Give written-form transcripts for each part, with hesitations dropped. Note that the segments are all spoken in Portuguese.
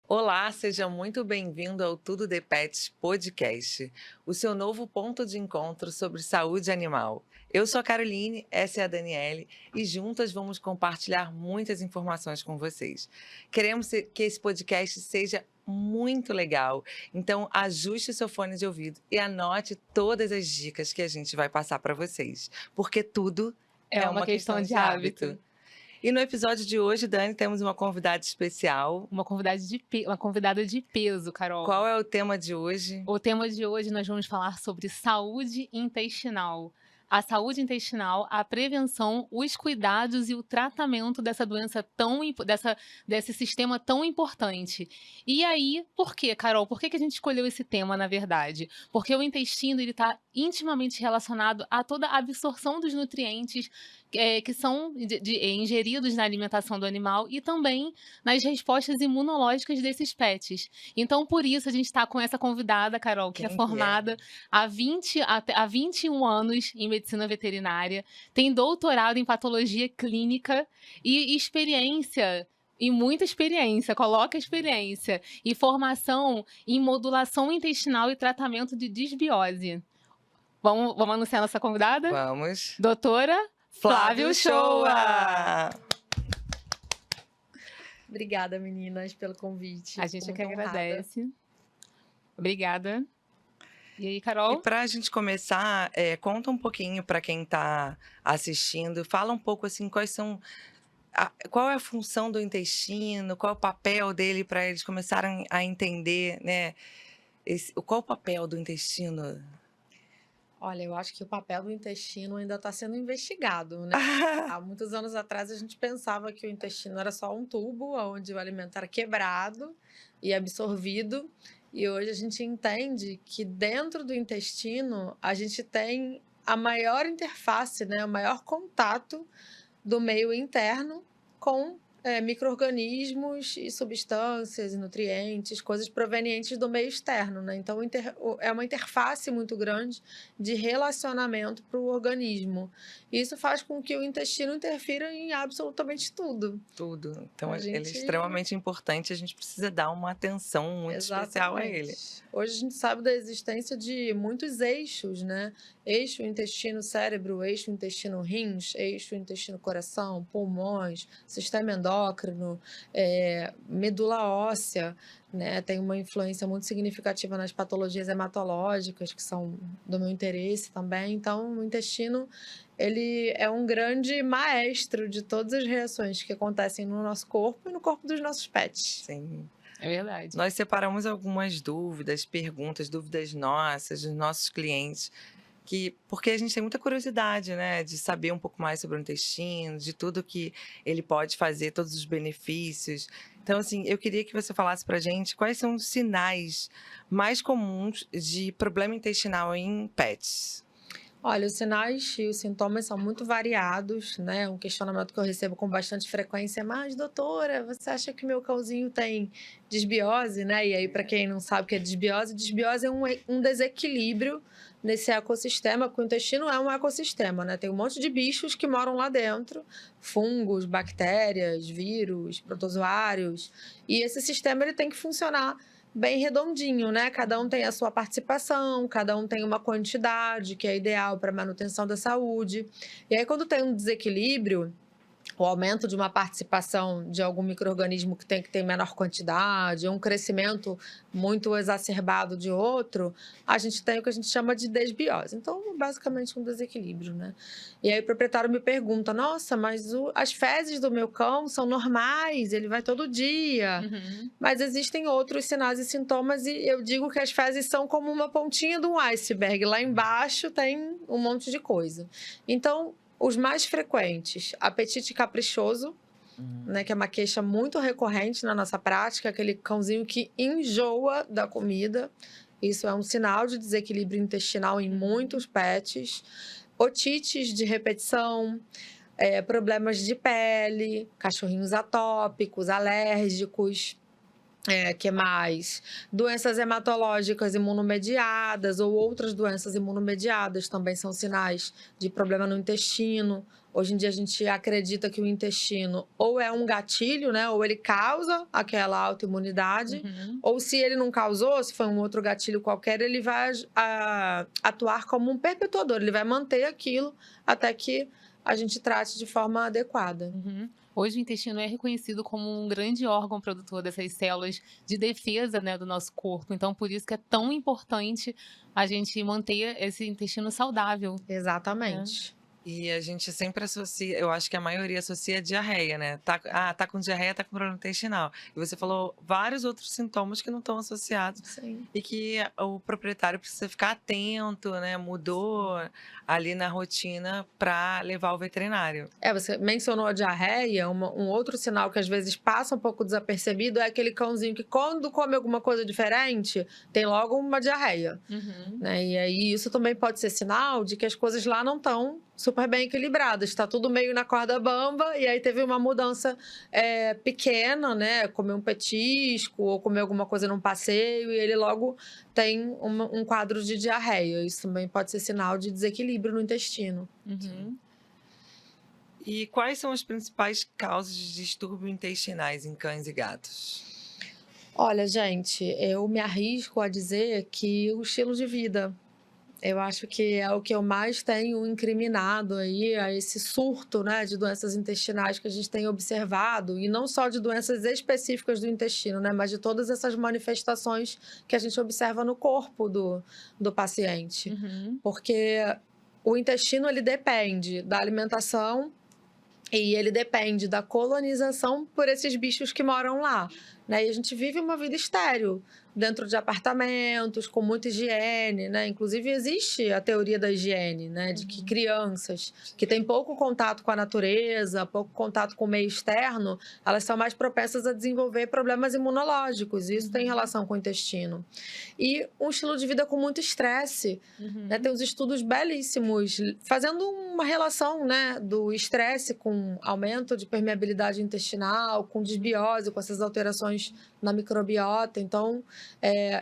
Olá, seja muito bem-vindo ao Tudo de Pets Podcast, o seu novo ponto de encontro sobre saúde animal. Eu sou a Caroline, essa é a Daniele e juntas vamos compartilhar muitas informações com vocês. Que esse podcast seja muito legal, então ajuste o seu fone de ouvido e anote todas as dicas que a gente vai passar para vocês, porque tudo É é uma uma questão questão de de hábito. hábito. E no episódio de hoje, Dani, temos uma convidada especial. Uma convidada de peso, Carol. Qual é o tema de hoje? O tema de hoje nós vamos falar sobre saúde intestinal. A saúde intestinal, a prevenção, os cuidados e o tratamento dessa doença desse sistema tão importante. E aí, por quê, Carol? Por que a gente escolheu esse tema, na verdade? Porque o intestino ele está intimamente relacionado a toda a absorção dos nutrientes que são ingeridos na alimentação do animal e também nas respostas imunológicas desses pets. Então, por isso, a gente está com essa convidada, Carol, que é Quem que é? formada há 21 anos em medicina veterinária, tem doutorado em patologia clínica e experiência. E muita experiência, coloca experiência, e formação em modulação intestinal e tratamento de disbiose. Vamos anunciar nossa convidada? Vamos. Doutora Flávio Flávio Shoa! Shoa! Obrigada, meninas, pelo convite. A Fico gente é que muito honrada. agradece. Obrigada. E aí, E Carol? para a gente começar, conta um pouquinho para quem está assistindo, fala um pouco assim, qual é a função do intestino, qual é o papel dele para eles começarem a entender, né? Qual o papel do intestino? Olha, eu acho que o papel do intestino ainda está sendo investigado, né? Há muitos anos atrás a gente pensava que o intestino era só um tubo onde o alimento era quebrado e absorvido. E hoje a gente entende que dentro do intestino a gente tem a maior interface, né? O maior contato do meio interno com micro-organismos e substâncias e nutrientes, coisas provenientes do meio externo, né? Então, é uma interface muito grande de relacionamento para o organismo. Isso faz com que o intestino interfira em absolutamente tudo. Tudo. Então, A ele é gente extremamente importante, a gente precisa dar uma atenção muito especial a ele. Exatamente. Hoje a gente sabe da existência de muitos eixos, né? Eixo intestino-cérebro, eixo intestino-rins, eixo intestino-coração, pulmões, sistema endócrino, medula óssea, né? Tem uma influência muito significativa nas patologias hematológicas, que são do meu interesse também. Então, o intestino, ele é um grande maestro de todas as reações que acontecem no nosso corpo e no corpo dos nossos pets. Sim. É verdade. Nós separamos algumas dúvidas, perguntas, dúvidas nossas, dos nossos clientes, porque a gente tem muita curiosidade, né, de saber um pouco mais sobre o intestino, de tudo que ele pode fazer, todos os benefícios. Então, assim, eu queria que você falasse pra gente quais são os sinais mais comuns de problema intestinal em pets. Olha, os sinais e os sintomas são muito variados, né? Um questionamento que eu recebo com bastante frequência é: mas, doutora, você acha que meu cãozinho tem disbiose, né? E aí, para quem não sabe o que é disbiose, disbiose é um desequilíbrio nesse ecossistema, porque o intestino é um ecossistema, né? Tem um monte de bichos que moram lá dentro, fungos, bactérias, vírus, protozoários, e esse sistema ele tem que funcionar bem redondinho, né? Cada um tem a sua participação, cada um tem uma quantidade que é ideal para manutenção da saúde. E aí, quando tem um desequilíbrio, o aumento de uma participação de algum micro-organismo que tem que ter menor quantidade, um crescimento muito exacerbado de outro, a gente tem o que a gente chama de desbiose. Então, basicamente, um desequilíbrio, né? E aí o proprietário me pergunta: nossa, mas as fezes do meu cão são normais, ele vai todo dia. Uhum. Mas existem outros sinais e sintomas, e eu digo que as fezes são como uma pontinha de um iceberg. Lá embaixo tem um monte de coisa. Então, os mais frequentes: apetite caprichoso, né, que é uma queixa muito recorrente na nossa prática, aquele cãozinho que enjoa da comida. Isso é um sinal de desequilíbrio intestinal em muitos pets. Otites de repetição, problemas de pele, cachorrinhos atópicos, alérgicos. Que mais? Doenças hematológicas imunomediadas ou outras doenças imunomediadas também são sinais de problema no intestino. Hoje em dia a gente acredita que o intestino ou é um gatilho, né? Ou ele causa aquela autoimunidade, ou se ele não causou, se foi um outro gatilho qualquer, ele vai atuar como um perpetuador, ele vai manter aquilo até que a gente trate de forma adequada. Hoje o intestino é reconhecido como um grande órgão produtor dessas células de defesa, né, do nosso corpo. Então, por isso que é tão importante a gente manter esse intestino saudável. Exatamente. E a gente sempre associa, eu acho que a maioria associa a diarreia, né? Tá com diarreia, tá com problema intestinal. E você falou vários outros sintomas que não estão associados. Sim. E que o proprietário precisa ficar atento, né? Mudou ali na rotina para levar ao veterinário. Você mencionou a diarreia, um outro sinal que às vezes passa um pouco desapercebido é aquele cãozinho que quando come alguma coisa diferente, tem logo uma diarreia. Né? E aí isso também pode ser sinal de que as coisas lá não estão super bem equilibradas, está tudo meio na corda bamba, e aí teve uma mudança pequena, né? Comer um petisco ou comer alguma coisa num passeio, e ele logo tem um quadro de diarreia. Isso também pode ser sinal de desequilíbrio no intestino. E quais são as principais causas de distúrbio intestinais em cães e gatos? Olha, gente, eu me arrisco a dizer que o estilo de vida. Eu acho que é o que eu mais tenho incriminado aí a esse surto, né, de doenças intestinais que a gente tem observado, e não só de doenças específicas do intestino, né, mas de todas essas manifestações que a gente observa no corpo do paciente. Porque o intestino, ele depende da alimentação e ele depende da colonização por esses bichos que moram lá. Né? E a gente vive uma vida estéril dentro de apartamentos, com muita higiene, né? Inclusive, existe a teoria da higiene, né? De que crianças que têm pouco contato com a natureza, pouco contato com o meio externo, elas são mais propensas a desenvolver problemas imunológicos. E isso tem relação com o intestino. E um estilo de vida com muito estresse. Né? Tem uns estudos belíssimos fazendo uma relação, né, do estresse com aumento de permeabilidade intestinal, com desbiose, com essas alterações na microbiota. Então,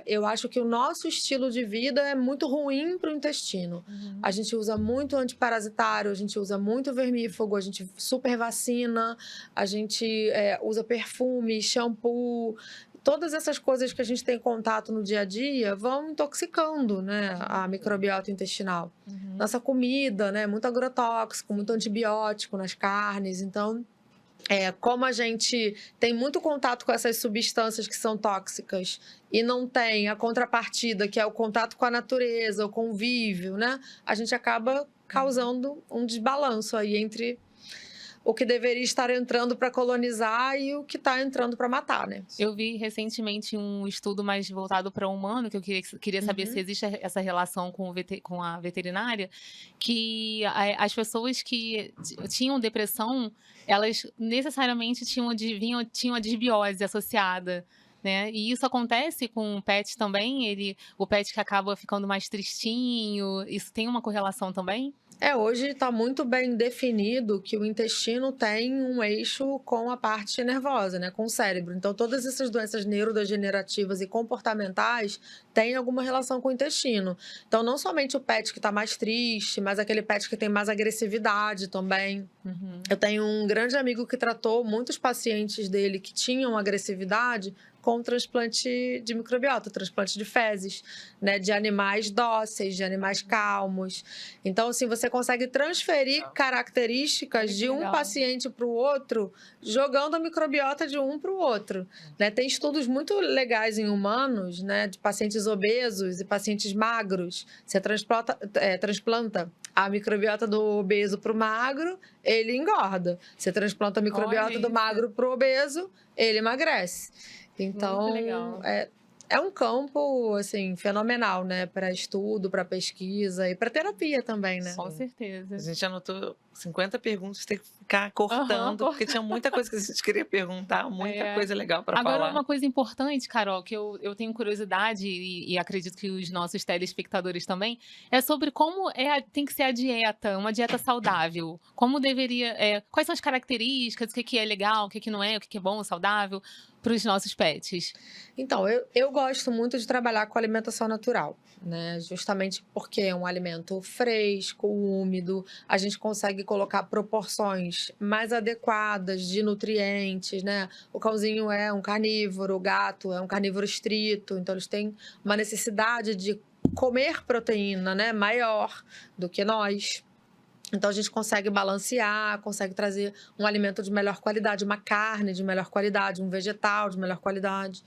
eu acho que o nosso estilo de vida é muito ruim para o intestino. A gente usa muito antiparasitário, a gente usa muito vermífugo, a gente super vacina, a gente usa perfume, shampoo. Todas essas coisas que a gente tem contato no dia a dia vão intoxicando, né, a microbiota intestinal. Nossa comida, né, muito agrotóxico, muito antibiótico nas carnes. Então, como a gente tem muito contato com essas substâncias que são tóxicas e não tem a contrapartida, que é o contato com a natureza, o convívio, né? A gente acaba causando um desbalanço aí entre o que deveria estar entrando para colonizar e o que está entrando para matar, né? Eu vi recentemente um estudo mais voltado para o humano, que eu queria saber se existe essa relação com a veterinária, que as pessoas que tinham depressão, elas necessariamente tinham a desbiose associada. Né? E isso acontece com o pet também? O pet que acaba ficando mais tristinho, isso tem uma correlação também? Hoje está muito bem definido que o intestino tem um eixo com a parte nervosa, né, com o cérebro. Então, todas essas doenças neurodegenerativas e comportamentais têm alguma relação com o intestino. Então, não somente o pet que está mais triste, mas aquele pet que tem mais agressividade também. Eu tenho um grande amigo que tratou muitos pacientes dele que tinham agressividade com transplante de microbiota, transplante de fezes, né, de animais dóceis, de animais calmos. Então, assim, você consegue transferir características de um paciente para o outro, jogando a microbiota de um para o outro. Né? Tem estudos muito legais em humanos, né, de pacientes obesos e pacientes magros. Você transplanta a microbiota do obeso para o magro, ele engorda. Você transplanta a microbiota do magro para o obeso, ele emagrece. Então, é um campo, assim, fenomenal, né? Para estudo, para pesquisa e para terapia também, né? Com certeza. A gente anotou 50 perguntas, ter que ficar cortando, porque tinha muita coisa que a gente queria perguntar, muita coisa legal para Agora, falar. uma coisa importante, Carol, que eu tenho curiosidade e acredito que os nossos telespectadores também, é sobre como tem que ser a dieta, uma dieta saudável. Como deveria, quais são as características, o que é legal, o que não é, o que é bom, saudável, para os nossos pets. Então, eu gosto muito de trabalhar com alimentação natural, né? Justamente porque é um alimento fresco, úmido, a gente consegue colocar proporções mais adequadas de nutrientes, né? O cãozinho é um carnívoro, o gato é um carnívoro estrito, então eles têm uma necessidade de comer proteína, né, maior do que nós. Então, a gente consegue balancear, consegue trazer um alimento de melhor qualidade, uma carne de melhor qualidade, um vegetal de melhor qualidade.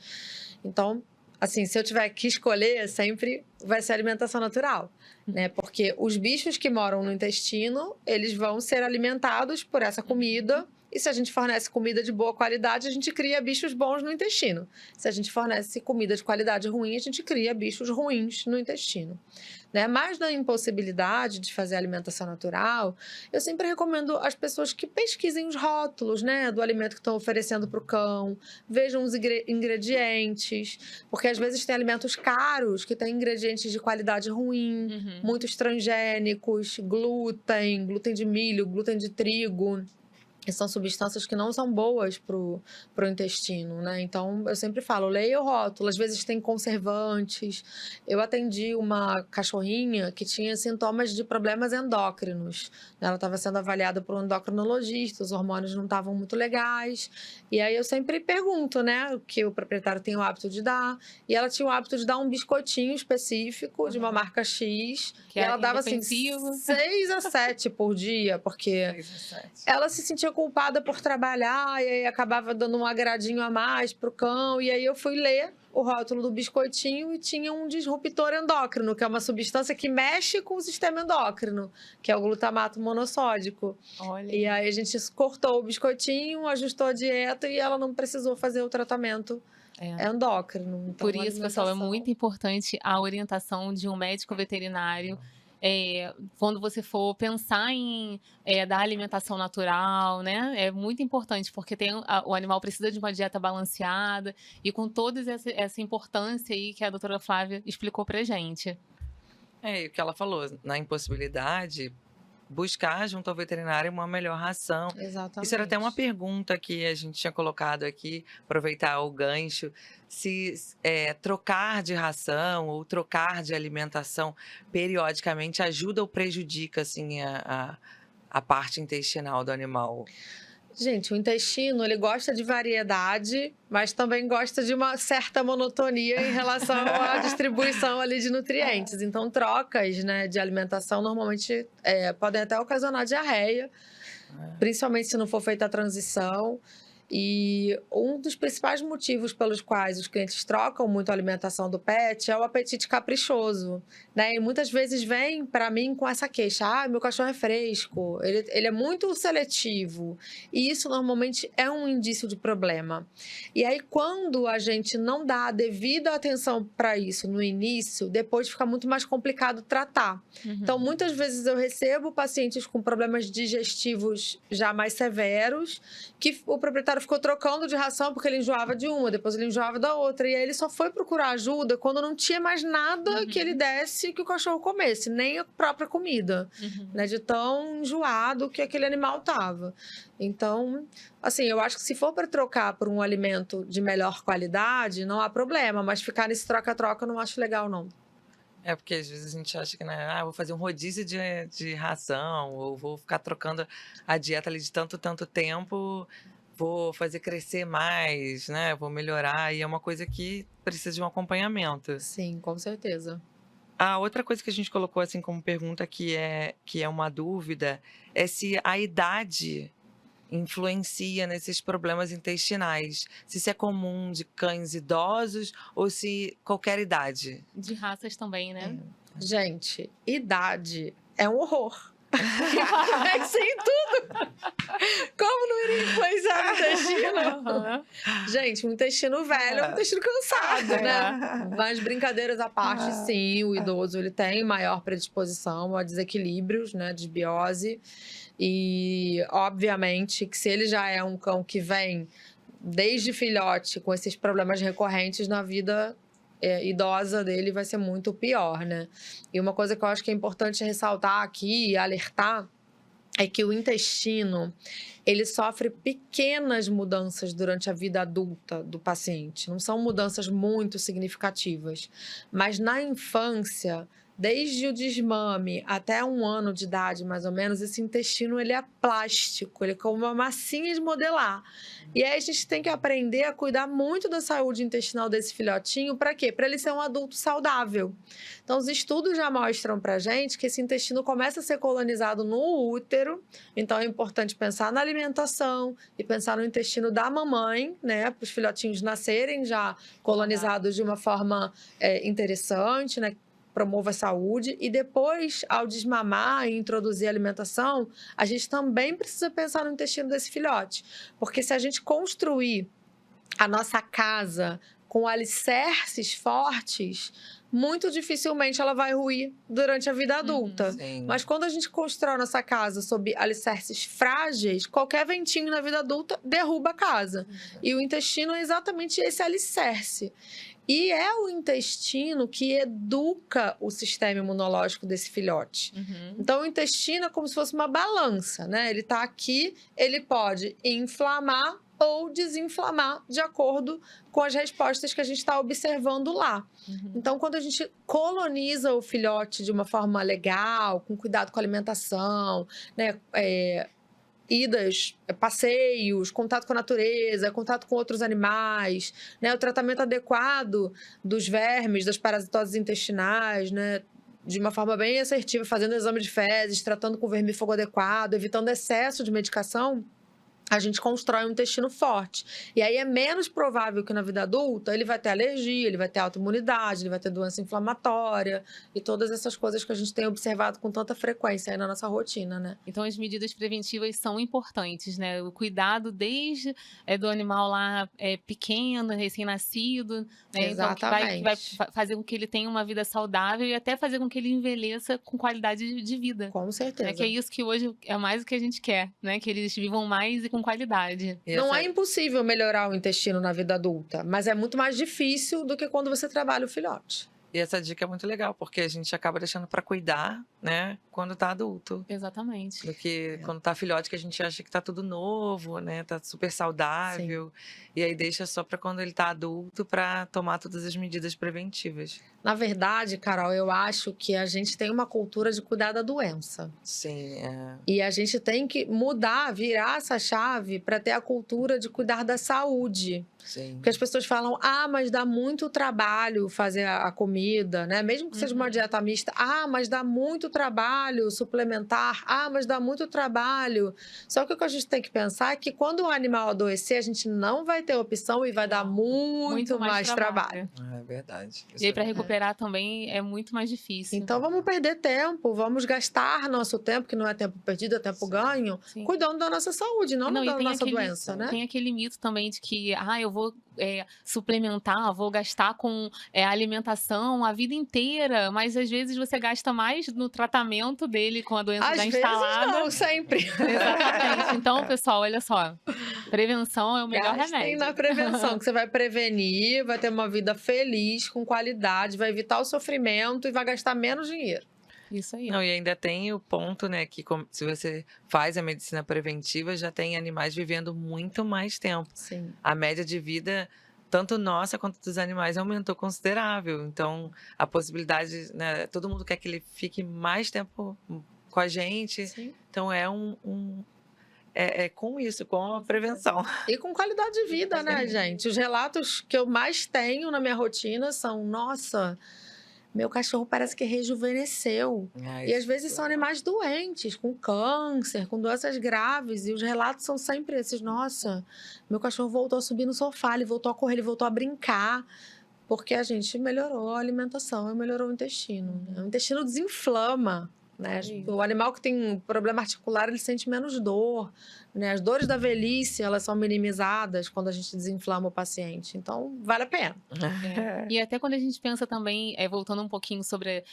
Então, assim, se eu tiver que escolher, sempre vai ser alimentação natural, né? Porque os bichos que moram no intestino, eles vão ser alimentados por essa comida. E se a gente fornece comida de boa qualidade, a gente cria bichos bons no intestino. Se a gente fornece comida de qualidade ruim, a gente cria bichos ruins no intestino, né? Mas na impossibilidade de fazer alimentação natural, eu sempre recomendo às pessoas que pesquisem os rótulos, né, do alimento que estão oferecendo para o cão, vejam os ingredientes, porque às vezes tem alimentos caros que têm ingredientes de qualidade ruim, muitos transgênicos, glúten de milho, glúten de trigo. E são substâncias que não são boas pro intestino, né? Então, eu sempre falo, leia o rótulo. Às vezes tem conservantes. Eu atendi uma cachorrinha que tinha sintomas de problemas endócrinos. Ela estava sendo avaliada por um endocrinologista, os hormônios não estavam muito legais. E aí, eu sempre pergunto, né? O que o proprietário tem o hábito de dar. E ela tinha o hábito de dar um biscoitinho específico de uma marca X. Que e ela dava, assim, 6 a 7 por dia, porque 6 a 7. ela se sentia culpada por trabalhar e aí acabava dando um agradinho a mais pro cão. E aí eu fui ler o rótulo do biscoitinho e tinha um disruptor endócrino, que é uma substância que mexe com o sistema endócrino, que é o glutamato monossódico. Olha. E aí a gente cortou o biscoitinho, ajustou a dieta e ela não precisou fazer o tratamento endócrino. Então, por isso, pessoal, é muito importante a orientação de um médico veterinário. Quando você for pensar em dar alimentação natural, né? É muito importante, porque o animal precisa de uma dieta balanceada e com toda essa importância aí que a doutora Flávia explicou pra gente. E o que ela falou, na impossibilidade, buscar junto ao veterinário uma melhor ração. Exatamente. Isso era até uma pergunta que a gente tinha colocado aqui, aproveitar o gancho, se trocar de ração ou trocar de alimentação periodicamente ajuda ou prejudica assim, a parte intestinal do animal. Gente, o intestino, ele gosta de variedade, mas também gosta de uma certa monotonia em relação à distribuição ali de nutrientes. Então, trocas, né, de alimentação normalmente podem até ocasionar diarreia, principalmente se não for feita a transição. E um dos principais motivos pelos quais os clientes trocam muito a alimentação do pet é o apetite caprichoso, né? E muitas vezes vem para mim com essa queixa: meu cachorro é fresco, ele é muito seletivo. E isso normalmente é um indício de problema. E aí, quando a gente não dá a devida atenção para isso no início, depois fica muito mais complicado tratar. Então, muitas vezes eu recebo pacientes com problemas digestivos já mais severos, que o proprietário ficou trocando de ração porque ele enjoava de uma, depois ele enjoava da outra. E aí ele só foi procurar ajuda quando não tinha mais nada que ele desse que o cachorro comesse, nem a própria comida, né? De tão enjoado que aquele animal tava. Então, assim, eu acho que se for para trocar por um alimento de melhor qualidade, não há problema, mas ficar nesse troca-troca eu não acho legal, não. Porque às vezes a gente acha que, né, vou fazer um rodízio de ração, ou vou ficar trocando a dieta ali de tanto tempo, vou fazer crescer mais, né, vou melhorar, e é uma coisa que precisa de um acompanhamento. Sim, com certeza. A outra coisa que a gente colocou assim como pergunta que é uma dúvida é se a idade influencia nesses problemas intestinais. Se isso é comum de cães idosos ou se qualquer idade. De raças também, né? Gente, idade é um horror. Influencia em tudo. Como não iria influenciar no intestino? Aham. Gente, um intestino velho é um intestino cansado, né? Mas brincadeiras à parte, sim, o idoso ele tem maior predisposição a desequilíbrios, né, desbiose. E, obviamente, que se ele já é um cão que vem desde filhote com esses problemas recorrentes na vida idosa dele, vai ser muito pior, né? E uma coisa que eu acho que é importante ressaltar aqui e alertar é que o intestino, ele sofre pequenas mudanças durante a vida adulta do paciente. Não são mudanças muito significativas. Mas na infância, desde o desmame até 1 ano de idade, mais ou menos, esse intestino ele é plástico, ele é como uma massinha de modelar. E aí a gente tem que aprender a cuidar muito da saúde intestinal desse filhotinho. Para quê? Para ele ser um adulto saudável. Então, os estudos já mostram pra gente que esse intestino começa a ser colonizado no útero. Então, é importante pensar na alimentação e pensar no intestino da mamãe, né? Para os filhotinhos nascerem já colonizados de uma forma interessante, né? Promova a saúde. E depois, ao desmamar e introduzir a alimentação, a gente também precisa pensar no intestino desse filhote. Porque se a gente construir a nossa casa com alicerces fortes, muito dificilmente ela vai ruir durante a vida adulta. Sim. Mas quando a gente constrói a nossa casa sob alicerces frágeis, qualquer ventinho na vida adulta derruba a casa. E o intestino é exatamente esse alicerce. E é o intestino que educa o sistema imunológico desse filhote. Então, o intestino é como se fosse uma balança, né? Ele está aqui, ele pode inflamar ou desinflamar de acordo com as respostas que a gente está observando lá. Então, quando a gente coloniza o filhote de uma forma legal, com cuidado com a alimentação, né? Passeios, contato com a natureza, contato com outros animais, né? O tratamento adequado dos vermes, das parasitoses intestinais, né? De uma forma bem assertiva, fazendo exame de fezes, tratando com vermífugo adequado, evitando excesso de medicação, a gente constrói um intestino forte. E aí é menos provável que na vida adulta ele vai ter alergia, ele vai ter autoimunidade, ele vai ter doença inflamatória e todas essas coisas que a gente tem observado com tanta frequência aí na nossa rotina, né? Então, as medidas preventivas são importantes, né? O cuidado desde do animal lá pequeno, recém-nascido, né? Então, que vai fazer com que ele tenha uma vida saudável e até fazer com que ele envelheça com qualidade de vida. Com certeza. Que é isso que hoje é mais o que a gente quer, né? Que eles vivam mais e com qualidade. Não é impossível melhorar o intestino na vida adulta, mas é muito mais difícil do que quando você trabalha o filhote. E essa dica é muito legal, porque a gente acaba deixando para cuidar, né, quando tá adulto. Exatamente. Do que quando tá filhote, que a gente acha que tá tudo novo, né, tá super saudável. Sim. E aí deixa só para quando ele tá adulto para tomar todas as medidas preventivas. Na verdade, Carol, eu acho que a gente tem uma cultura de cuidar da doença. Sim, E a gente tem que mudar, virar essa chave para ter a cultura de cuidar da saúde. Sim. Porque as pessoas falam, mas dá muito trabalho fazer a comida, né? Mesmo que seja uma dieta mista, mas dá muito trabalho suplementar, mas dá muito trabalho. Só que o que a gente tem que pensar é que quando o animal adoecer, a gente não vai ter opção e vai dar muito mais trabalho. É verdade. E aí, para recuperar também é muito mais difícil. Então, vamos perder tempo, vamos gastar nosso tempo, que não é tempo perdido, é tempo ganho, cuidando da nossa saúde, não da nossa doença, né? Tem aquele mito também de que, eu vou suplementar, vou gastar com alimentação a vida inteira, mas às vezes você gasta mais no tratamento dele com a doença já instalada. Não, sempre. Exatamente. Então, pessoal, olha só, prevenção é o melhor remédio. Na prevenção, que você vai prevenir, vai ter uma vida feliz, com qualidade, vai evitar o sofrimento e vai gastar menos dinheiro. Isso aí. Não, e ainda tem o ponto, né, que se você faz a medicina preventiva, já tem animais vivendo muito mais tempo. Sim. A média de vida, tanto nossa quanto dos animais, aumentou considerável. Então, a possibilidade, né, todo mundo quer que ele fique mais tempo com a gente. Sim. Então, é com isso, com a prevenção. E com qualidade de vida, né, gente? Os relatos que eu mais tenho na minha rotina são, nossa, meu cachorro parece que rejuvenesceu. E às vezes são animais doentes, com câncer, com doenças graves. E os relatos são sempre esses, nossa, meu cachorro voltou a subir no sofá, ele voltou a correr, ele voltou a brincar. Porque a gente melhorou a alimentação e melhorou o intestino. O intestino desinflama. né? O animal que tem um problema articular, ele sente menos dor, né? As dores da velhice, elas são minimizadas quando a gente desinflama o paciente. Então, vale a pena. E até quando a gente pensa também, voltando um pouquinho sobre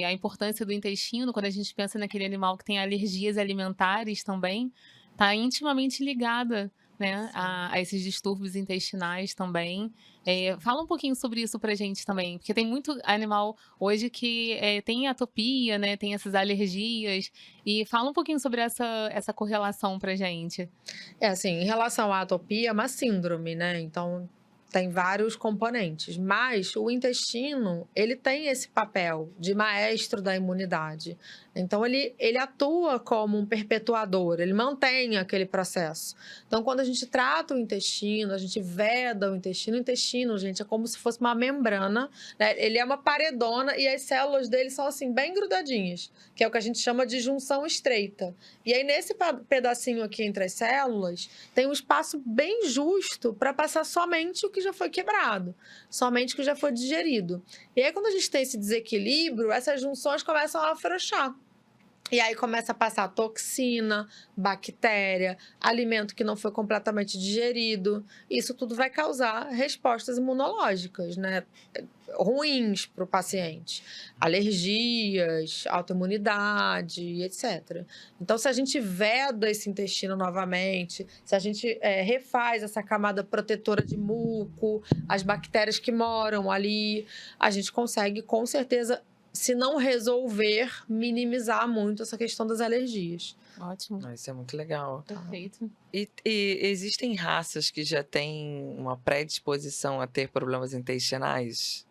a importância do intestino, quando a gente pensa naquele animal que tem alergias alimentares também, está intimamente ligada, né, a esses distúrbios intestinais também. Fala um pouquinho sobre isso pra gente também, porque tem muito animal hoje que tem atopia, né, tem essas alergias, e fala um pouquinho sobre essa correlação pra gente. Assim, em relação à atopia, é uma síndrome, né? Então, tem vários componentes, mas o intestino, ele tem esse papel de maestro da imunidade. Então, ele atua como um perpetuador, ele mantém aquele processo. Então, quando a gente trata o intestino, a gente veda o intestino, gente, é como se fosse uma membrana, né? Ele é uma paredona e as células dele são, assim, bem grudadinhas, que é o que a gente chama de junção estreita. E aí, nesse pedacinho aqui entre as células, tem um espaço bem justo para passar somente o que já foi quebrado, somente o que já foi digerido. E aí, quando a gente tem esse desequilíbrio, essas junções começam a afrouxar. E aí começa a passar toxina, bactéria, alimento que não foi completamente digerido. Isso tudo vai causar respostas imunológicas, né? Ruins para o paciente. Alergias, autoimunidade, etc. Então, se a gente veda esse intestino novamente, se a gente refaz essa camada protetora de muco, as bactérias que moram ali, a gente consegue, com certeza, se não resolver, minimizar muito essa questão das alergias. Ótimo. Isso é muito legal. Perfeito. E existem raças que já têm uma predisposição a ter problemas intestinais?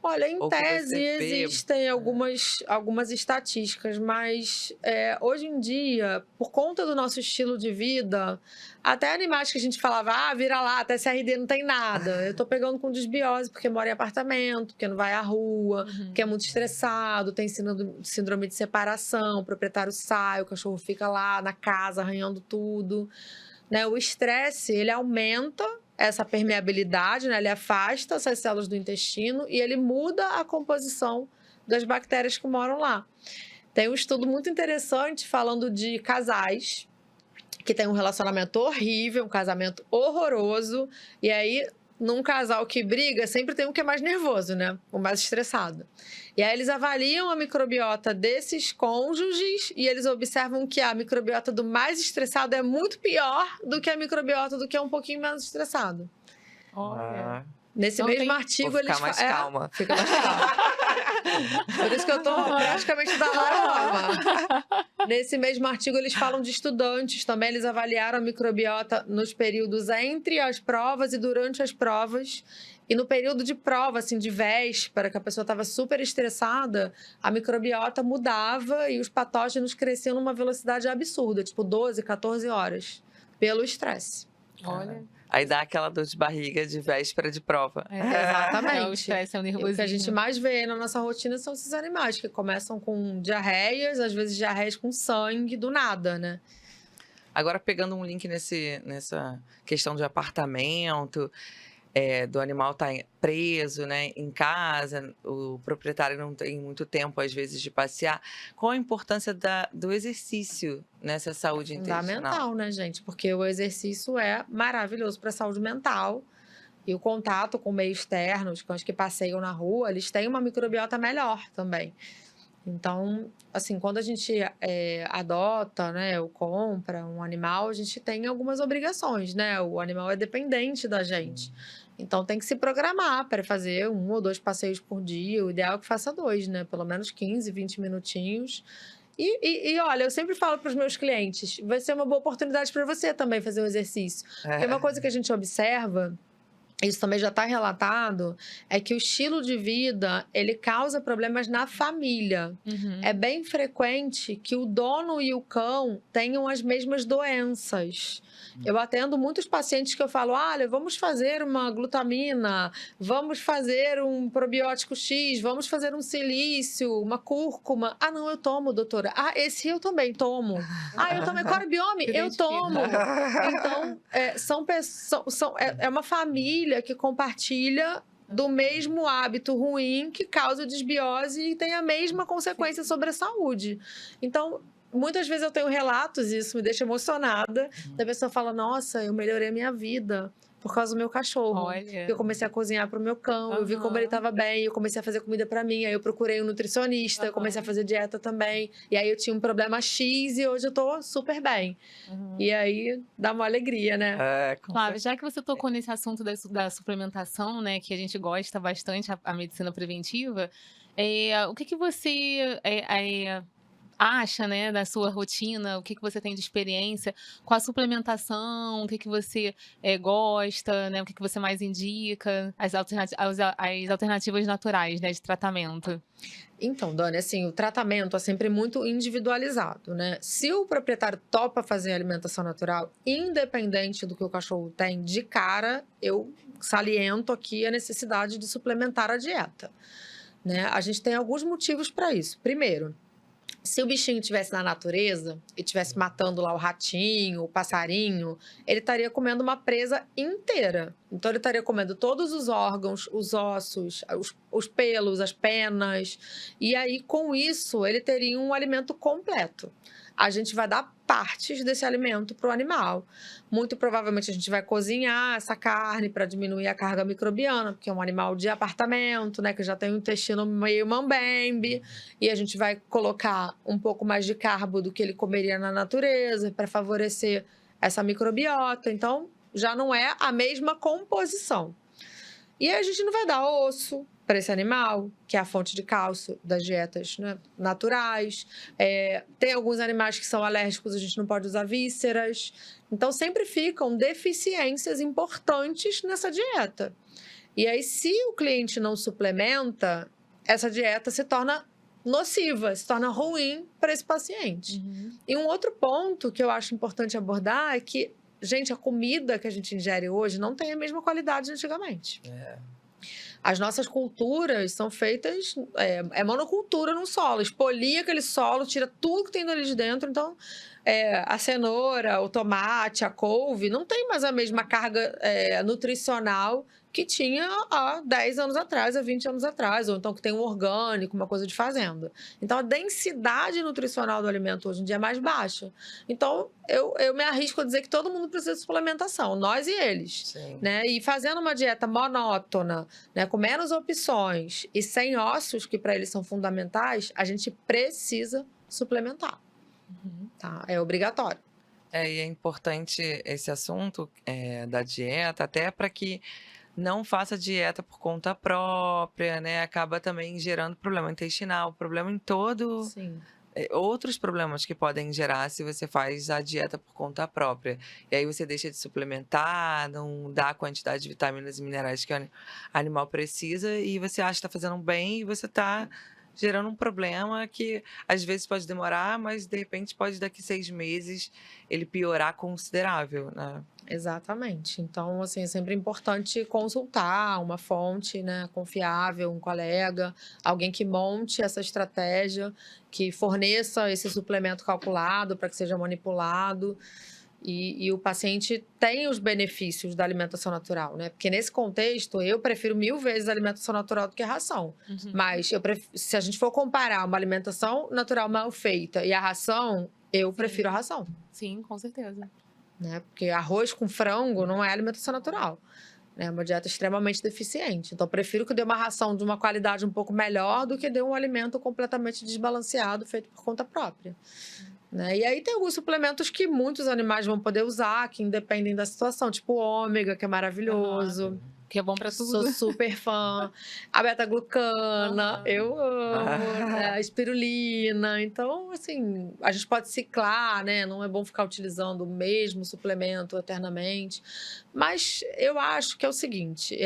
Olha, em Ou que tese você vê- existem algumas estatísticas, mas hoje em dia, por conta do nosso estilo de vida, até animais que a gente falava, vira lá, até CRD não tem nada. Eu tô pegando com desbiose porque mora em apartamento, porque não vai à rua, porque é muito estressado, tem síndrome de separação, o proprietário sai, o cachorro fica lá na casa arranhando tudo. Né? O estresse, ele aumenta essa permeabilidade, né? Ele afasta essas células do intestino e ele muda a composição das bactérias que moram lá. Tem um estudo muito interessante falando de casais que têm um relacionamento horrível, um casamento horroroso, e aí, num casal que briga, sempre tem um que é mais nervoso, né? O mais estressado. E aí eles avaliam a microbiota desses cônjuges e eles observam que a microbiota do mais estressado é muito pior do que a microbiota do que é um pouquinho menos estressado. Olha. Nesse Então mesmo tem- artigo, Vou ficar eles mais calma. Fica mais calma. Por isso que eu tô praticamente da Lara. Nesse mesmo artigo, eles falam de estudantes também. Eles avaliaram a microbiota nos períodos entre as provas e durante as provas. E no período de prova, assim, de véspera, que a pessoa estava super estressada, a microbiota mudava e os patógenos cresciam numa velocidade absurda, tipo 12, 14 horas, pelo estresse. Olha. Aí dá aquela dor de barriga de véspera de prova. Exatamente. É o estresse, é o E o nervosismo. que a gente mais vê na nossa rotina são esses animais que começam com diarreias, às vezes diarreias com sangue, do nada, né? Agora, pegando um link nessa questão de apartamento, do animal estar preso, né, em casa, o proprietário não tem muito tempo, às vezes, de passear. Qual a importância do exercício nessa saúde intestinal? Fundamental, né, gente? Porque o exercício é maravilhoso para a saúde mental. E o contato com o meio externo, os cães que passeiam na rua, eles têm uma microbiota melhor também. Então, assim, quando a gente adota, né, ou compra um animal, a gente tem algumas obrigações, né? O animal é dependente da gente. Então, tem que se programar para fazer 1 ou 2 passeios por dia. O ideal é que faça 2, né? Pelo menos 15, 20 minutinhos. E olha, eu sempre falo para os meus clientes, vai ser uma boa oportunidade para você também fazer um exercício. Porque uma coisa que a gente observa, isso também já está relatado, é que o estilo de vida, ele causa problemas na família. É bem frequente que o dono e o cão tenham as mesmas doenças. Eu atendo muitos pacientes que eu falo, olha, vamos fazer uma glutamina, vamos fazer um probiótico X, vamos fazer um silício, uma cúrcuma. Ah, não, eu tomo, doutora. Ah, esse eu também tomo. Ah, eu tomei corbiome, eu tomo. Então, é uma família que compartilha do mesmo hábito ruim que causa desbiose e tem a mesma consequência sobre a saúde. Então, muitas vezes eu tenho relatos, e isso me deixa emocionada, da pessoa fala, nossa, eu melhorei a minha vida por causa do meu cachorro. Olha. Eu comecei a cozinhar pro meu cão, eu vi como ele estava bem, eu comecei a fazer comida para mim, aí eu procurei um nutricionista, eu comecei a fazer dieta também, e aí eu tinha um problema X e hoje eu tô super bem. E aí dá uma alegria, né? Claro, já que você tocou nesse assunto da suplementação, né, que a gente gosta bastante, a medicina preventiva, o que você acha, né, da sua rotina, o que você tem de experiência com a suplementação, o que você gosta, né, o que você mais indica, as alternativas naturais, né, de tratamento? Então, Dani, assim, o tratamento é sempre muito individualizado, né? Se o proprietário topa fazer alimentação natural, independente do que o cachorro tem de cara, eu saliento aqui a necessidade de suplementar a dieta, né? A gente tem alguns motivos para isso. Primeiro, se o bichinho estivesse na natureza e estivesse matando lá o ratinho, o passarinho, ele estaria comendo uma presa inteira. Então, ele estaria comendo todos os órgãos, os ossos, os pelos, as penas. E aí, com isso, ele teria um alimento completo. A gente vai dar partes desse alimento para o animal. Muito provavelmente a gente vai cozinhar essa carne para diminuir a carga microbiana, porque é um animal de apartamento, né, que já tem o intestino meio mambembe, e a gente vai colocar um pouco mais de carbo do que ele comeria na natureza para favorecer essa microbiota. Então, já não é a mesma composição. E aí a gente não vai dar osso para esse animal, que é a fonte de cálcio das dietas, né, naturais. Tem alguns animais que são alérgicos, a gente não pode usar vísceras. Então, sempre ficam deficiências importantes nessa dieta. E aí, se o cliente não suplementa, essa dieta se torna nociva, se torna ruim para esse paciente. E um outro ponto que eu acho importante abordar é que, gente, a comida que a gente ingere hoje não tem a mesma qualidade de antigamente. As nossas culturas são feitas... É monocultura no solo. Expolia aquele solo, tira tudo que tem dali de dentro. Então, a cenoura, o tomate, a couve, não tem mais a mesma carga nutricional que tinha há 10 anos atrás, há 20 anos atrás. Ou então que tem um orgânico, uma coisa de fazenda. Então, a densidade nutricional do alimento hoje em dia é mais baixa. Então, eu me arrisco a dizer que todo mundo precisa de suplementação, nós e eles. Né? E fazendo uma dieta monótona, né, com menos opções e sem ossos, que para eles são fundamentais, a gente precisa suplementar. Tá? É obrigatório. E é importante esse assunto da dieta, até para que não faça dieta por conta própria, né? Acaba também gerando problema intestinal, problema em todo... Sim. Outros problemas que podem gerar se você faz a dieta por conta própria. E aí você deixa de suplementar, não dá a quantidade de vitaminas e minerais que o animal precisa e você acha que está fazendo bem e você está gerando um problema que às vezes pode demorar, mas de repente pode daqui 6 meses ele piorar considerável, né? Exatamente. Então, assim, é sempre importante consultar uma fonte, né, confiável, um colega, alguém que monte essa estratégia, que forneça esse suplemento calculado para que seja manipulado. E o paciente tem os benefícios da alimentação natural, né? Porque nesse contexto, eu prefiro 1000 vezes a alimentação natural do que a ração. Mas se a gente for comparar uma alimentação natural mal feita e a ração, eu prefiro a ração. Sim, com certeza. Né? Porque arroz com frango não é alimentação natural. É uma dieta extremamente deficiente. Então, eu prefiro que dê uma ração de uma qualidade um pouco melhor do que dê um alimento completamente desbalanceado, feito por conta própria. Né? E aí tem alguns suplementos que muitos animais vão poder usar, que independem da situação, tipo o ômega, que é maravilhoso. Que é bom pra tudo. Sou super fã. A beta-glucana, eu amo. Né? A espirulina. Então, assim, a gente pode ciclar, né? Não é bom ficar utilizando o mesmo suplemento eternamente. Mas eu acho que é o seguinte,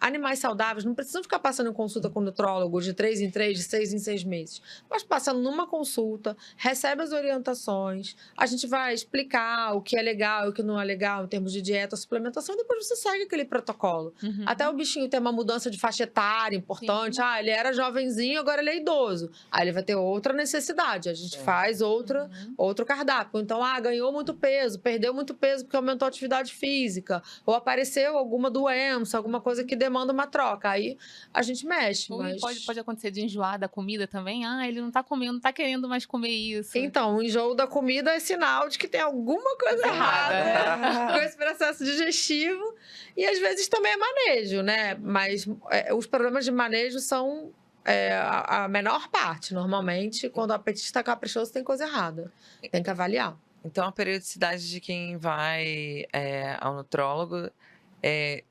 animais saudáveis não precisam ficar passando em consulta com o nutrólogo de 3 em 3, de 6 em 6 meses. Mas passando numa consulta, recebe as orientações, a gente vai explicar o que é legal e o que não é legal em termos de dieta, suplementação, e depois você segue aquele protocolo. Até o bichinho ter uma mudança de faixa etária importante. Ele era jovenzinho, agora ele é idoso. Aí ele vai ter outra necessidade. A gente faz outro cardápio. Então, ganhou muito peso, perdeu muito peso porque aumentou a atividade física. ou apareceu alguma doença, alguma coisa que demanda uma troca. Aí a gente mexe, Ou mas... pode acontecer de enjoar da comida também. Ah, ele não tá comendo, não tá querendo mais comer isso. Então, o enjoo da comida é sinal de que tem alguma coisa errada com esse processo digestivo. E às vezes também é manejo, né? Mas os problemas de manejo são a menor parte. Normalmente, quando o apetite está caprichoso, tem coisa errada. Tem que avaliar. Então, a periodicidade de quem vai ao nutrólogo é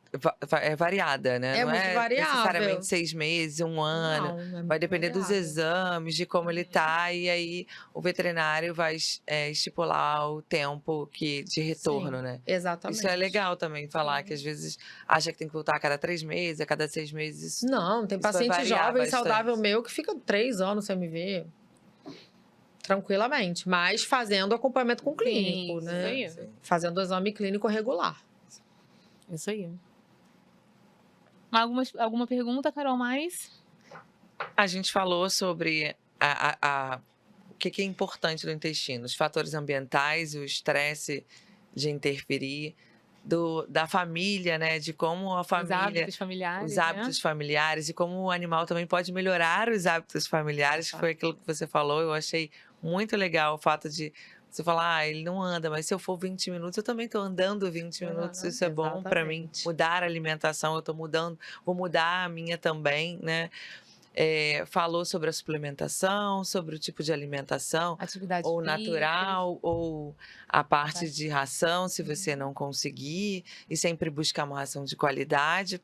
variada, né? É não muito é variável. necessariamente 6 meses, um ano. Não, é Vai muito depender dos variável. exames, de como ele tá, e aí o veterinário vai estipular o tempo de retorno, Sim, né? exatamente. Isso é legal também falar, que às vezes acha que tem que voltar a cada 3 meses, a cada 6 meses. Não, tem Isso vai paciente variar jovem, bastante. saudável meu, que fica 3 anos sem me ver. Tranquilamente, mas fazendo acompanhamento com o clínico, Sim, né? isso aí. Fazendo exame clínico regular. Isso aí. Alguma pergunta, Carol, mais? A gente falou sobre o que é importante do intestino, os fatores ambientais, o estresse de interferir, da família, né? De como a Os família, hábitos familiares, os né? hábitos familiares e como o animal também pode melhorar os hábitos familiares, que foi aquilo que você falou. Eu achei muito legal o fato de você falar, ah, ele não anda, mas se eu for 20 minutos, eu também estou andando 20 minutos, isso é bom para mim. Exatamente. Mudar a alimentação, eu estou mudando, vou mudar a minha também, né? Falou sobre a suplementação, sobre o tipo de alimentação, Atividades ou físicas. natural, ou a parte de ração, se você não conseguir, e sempre buscar uma ração de qualidade.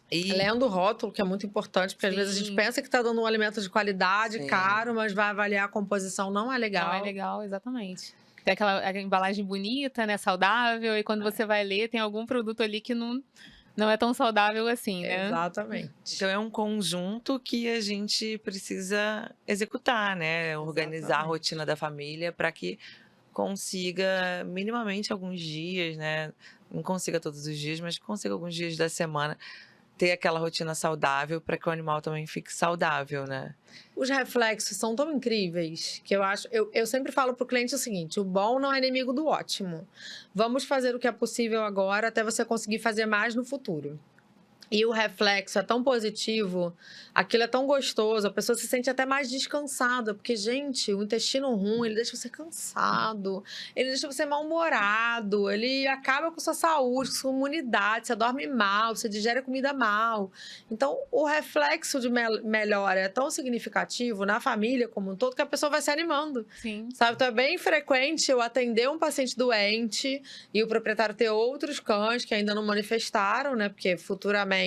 E Lendo o rótulo, que é muito importante, porque às vezes a gente Sim. pensa que está dando um alimento de qualidade, Sim. caro, mas vai avaliar a composição, não é legal. Não é legal, exatamente. Tem aquela embalagem bonita, né, saudável, e quando você vai ler, tem algum produto ali que não é tão saudável assim, né? Exatamente. então é um conjunto que a gente precisa executar, né? Organizar a Exatamente. rotina da família para que consiga minimamente alguns dias, né? Não consiga todos os dias, mas consiga alguns dias da semana ter aquela rotina saudável para que o animal também fique saudável, né? Os reflexos são tão incríveis que eu acho. Eu sempre falo para o cliente o seguinte: o bom não é inimigo do ótimo. Vamos fazer o que é possível agora até você conseguir fazer mais no futuro. E o reflexo é tão positivo, aquilo é tão gostoso, a pessoa se sente até mais descansada, porque, gente, o intestino ruim, ele deixa você cansado, ele deixa você mal-humorado, ele acaba com sua saúde, com sua imunidade, você dorme mal, você digere a comida mal. Então, o reflexo de melhora é tão significativo na família como um todo que a pessoa vai se animando. Sim. Sabe, então é bem frequente eu atender um paciente doente e o proprietário ter outros cães que ainda não manifestaram, né? Porque futuramente,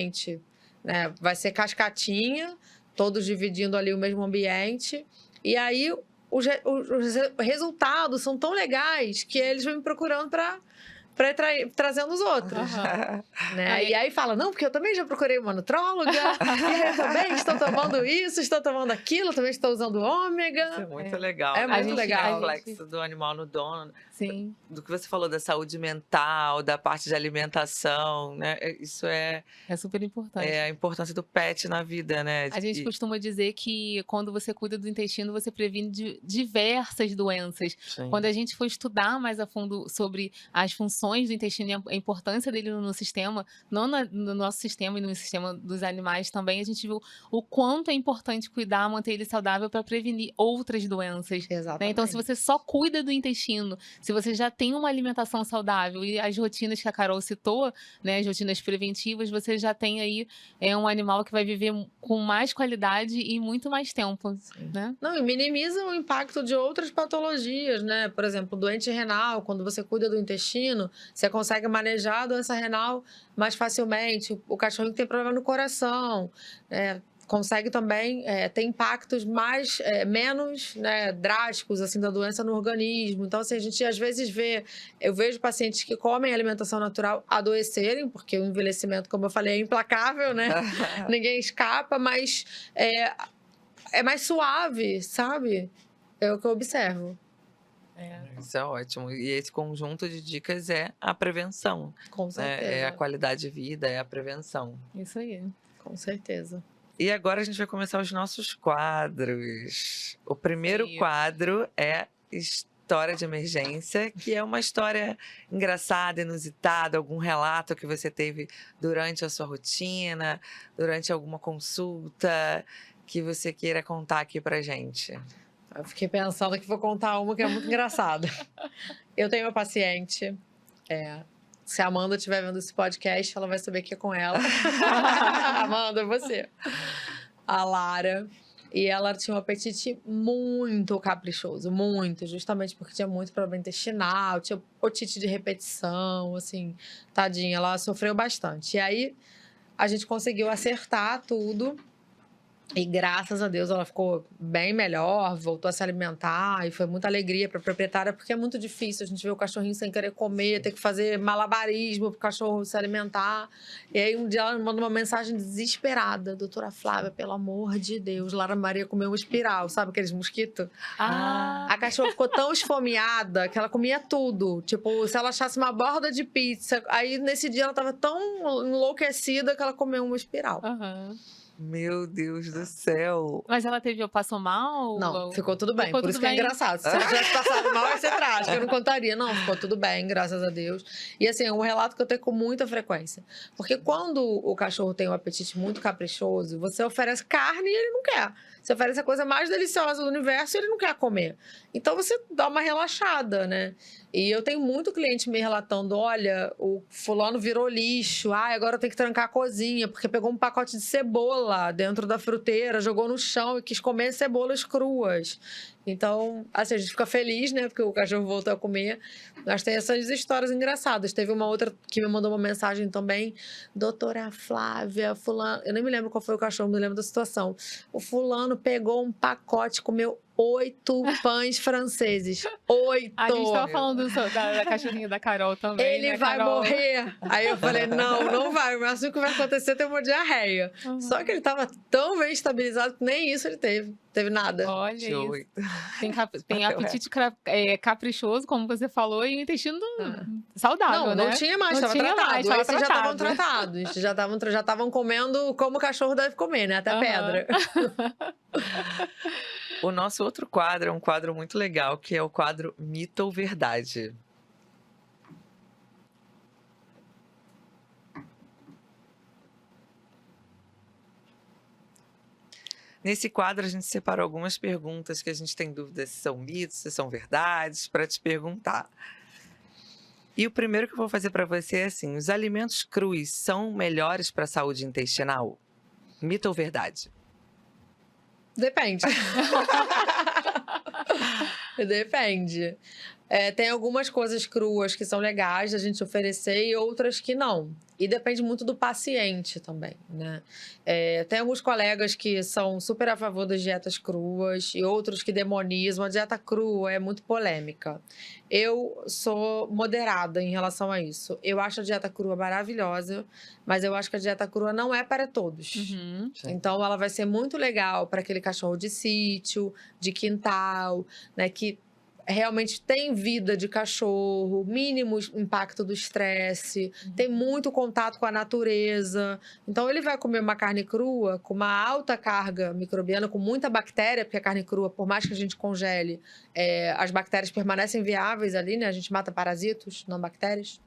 né, vai ser cascatinha, todos dividindo ali o mesmo ambiente. E aí os resultados são tão legais que eles vão me procurando para trazendo os outros. Né? E aí fala, não, porque eu também já procurei uma nutróloga, e aí eu também estou tomando isso, estou tomando aquilo, também estou usando ômega. Isso é muito legal. É né? muito legal. O reflexo do animal no dono. Sim. Do que você falou da saúde mental, da parte de alimentação, né? Isso é super importante. a importância do pet na vida, né? A gente costuma dizer que quando você cuida do intestino, você previne diversas doenças. Sim. Quando a gente for estudar mais a fundo sobre as funções do intestino e a importância dele no sistema, não no nosso sistema e no sistema dos animais também, a gente viu o quanto é importante cuidar, manter ele saudável para prevenir outras doenças. Né? Exatamente. Então, se você só cuida do intestino, se você já tem uma alimentação saudável e as rotinas que a Carol citou, né, as rotinas preventivas, você já tem aí um animal que vai viver com mais qualidade e muito mais tempo, né? Não, e minimiza o impacto de outras patologias, né? Por exemplo, doente renal, quando você cuida do intestino, você consegue manejar a doença renal mais facilmente. O cachorro que tem problema no coração, consegue também ter impactos menos, né, drásticos assim da doença no organismo. Então, assim, a gente às vezes eu vejo pacientes que comem alimentação natural adoecerem, porque o envelhecimento, como eu falei, é implacável, né? Ninguém escapa, mas é mais suave, sabe? É o que eu observo. Isso é ótimo. E esse conjunto de dicas é a prevenção. Com certeza. É a qualidade de vida, é a prevenção. Isso aí. Com certeza. E agora a gente vai começar os nossos quadros. O primeiro quadro é história de emergência, que é uma história engraçada, inusitada, algum relato que você teve durante a sua rotina, durante alguma consulta, que você queira contar aqui pra gente. Eu fiquei pensando que vou contar uma que é muito engraçada. Eu tenho uma paciente, se a Amanda estiver vendo esse podcast, ela vai saber que é com ela. Amanda, você. A Lara. E ela tinha um apetite muito caprichoso, muito, justamente porque tinha muito problema intestinal, tinha otite de repetição, assim, tadinha, ela sofreu bastante. E aí, a gente conseguiu acertar tudo. E graças a Deus ela ficou bem melhor, voltou a se alimentar e foi muita alegria para a proprietária, porque é muito difícil a gente ver o cachorrinho sem querer comer, ter que fazer malabarismo para o cachorro se alimentar. E aí um dia ela me mandou uma mensagem desesperada: doutora Flávia, pelo amor de Deus, Lara Maria comeu um espiral, sabe aqueles mosquitos? A cachorra ficou tão esfomeada que ela comia tudo. Tipo, se ela achasse uma borda de pizza, aí nesse dia ela estava tão enlouquecida que ela comeu uma espiral. Aham. Meu Deus do céu! Mas ela passou mal? Não, ficou tudo bem. Ficou Por isso tudo que é bem? engraçado. Se ela tivesse passado mal, ia ser trágico. Eu não contaria. Não, ficou tudo bem, graças a Deus. E assim, é um relato que eu tenho com muita frequência. Porque quando o cachorro tem um apetite muito caprichoso, você oferece carne e ele não quer. Você oferece a coisa mais deliciosa do universo e ele não quer comer. Então você dá uma relaxada, né? E eu tenho muito cliente me relatando: olha, o fulano virou lixo, agora eu tenho que trancar a cozinha, porque pegou um pacote de cebola dentro da fruteira, jogou no chão e quis comer cebolas cruas. Então, assim, a gente fica feliz, né? Porque o cachorro voltou a comer. Mas tem essas histórias engraçadas. Teve uma outra que me mandou uma mensagem também: doutora Flávia, fulano... Eu nem me lembro qual foi o cachorro, não me lembro da situação. O fulano pegou um pacote, comeu 8 pães franceses. 8! A gente tava falando da cachorrinha da Carol também, Ele né, vai Carol? morrer. Aí eu falei: não vai. O máximo que vai acontecer é ter uma diarreia. Uhum. Só que ele tava tão bem estabilizado que nem isso ele teve. Teve nada. Olha De isso. oito. Tem apetite caprichoso, como você falou, e o intestino saudável, Não né? tinha mais, Não estava tinha tratado. mais, tava Esses já estavam tratado. tratados. Já estavam comendo como o cachorro deve comer, né? Até Aham. pedra. O nosso outro quadro é um quadro muito legal, que é o quadro Mito ou Verdade. Nesse quadro, a gente separou algumas perguntas que a gente tem dúvidas se são mitos, se são verdades, para te perguntar. E o primeiro que eu vou fazer para você é assim: os alimentos crus são melhores para a saúde intestinal? Mito ou verdade? Depende. Depende. Tem algumas coisas cruas que são legais da gente oferecer e outras que não. E depende muito do paciente também, né? Tem alguns colegas que são super a favor das dietas cruas e outros que demonizam. A dieta crua é muito polêmica. Eu sou moderada em relação a isso. Eu acho a dieta crua maravilhosa, mas eu acho que a dieta crua não é para todos. Uhum. Então, ela vai ser muito legal para aquele cachorro de sítio, de quintal, né? Que realmente tem vida de cachorro, mínimo impacto do estresse, tem muito contato com a natureza. Então, ele vai comer uma carne crua com uma alta carga microbiana, com muita bactéria, porque a carne crua, por mais que a gente congele, as bactérias permanecem viáveis ali, né? A gente mata parasitos, não bactérias.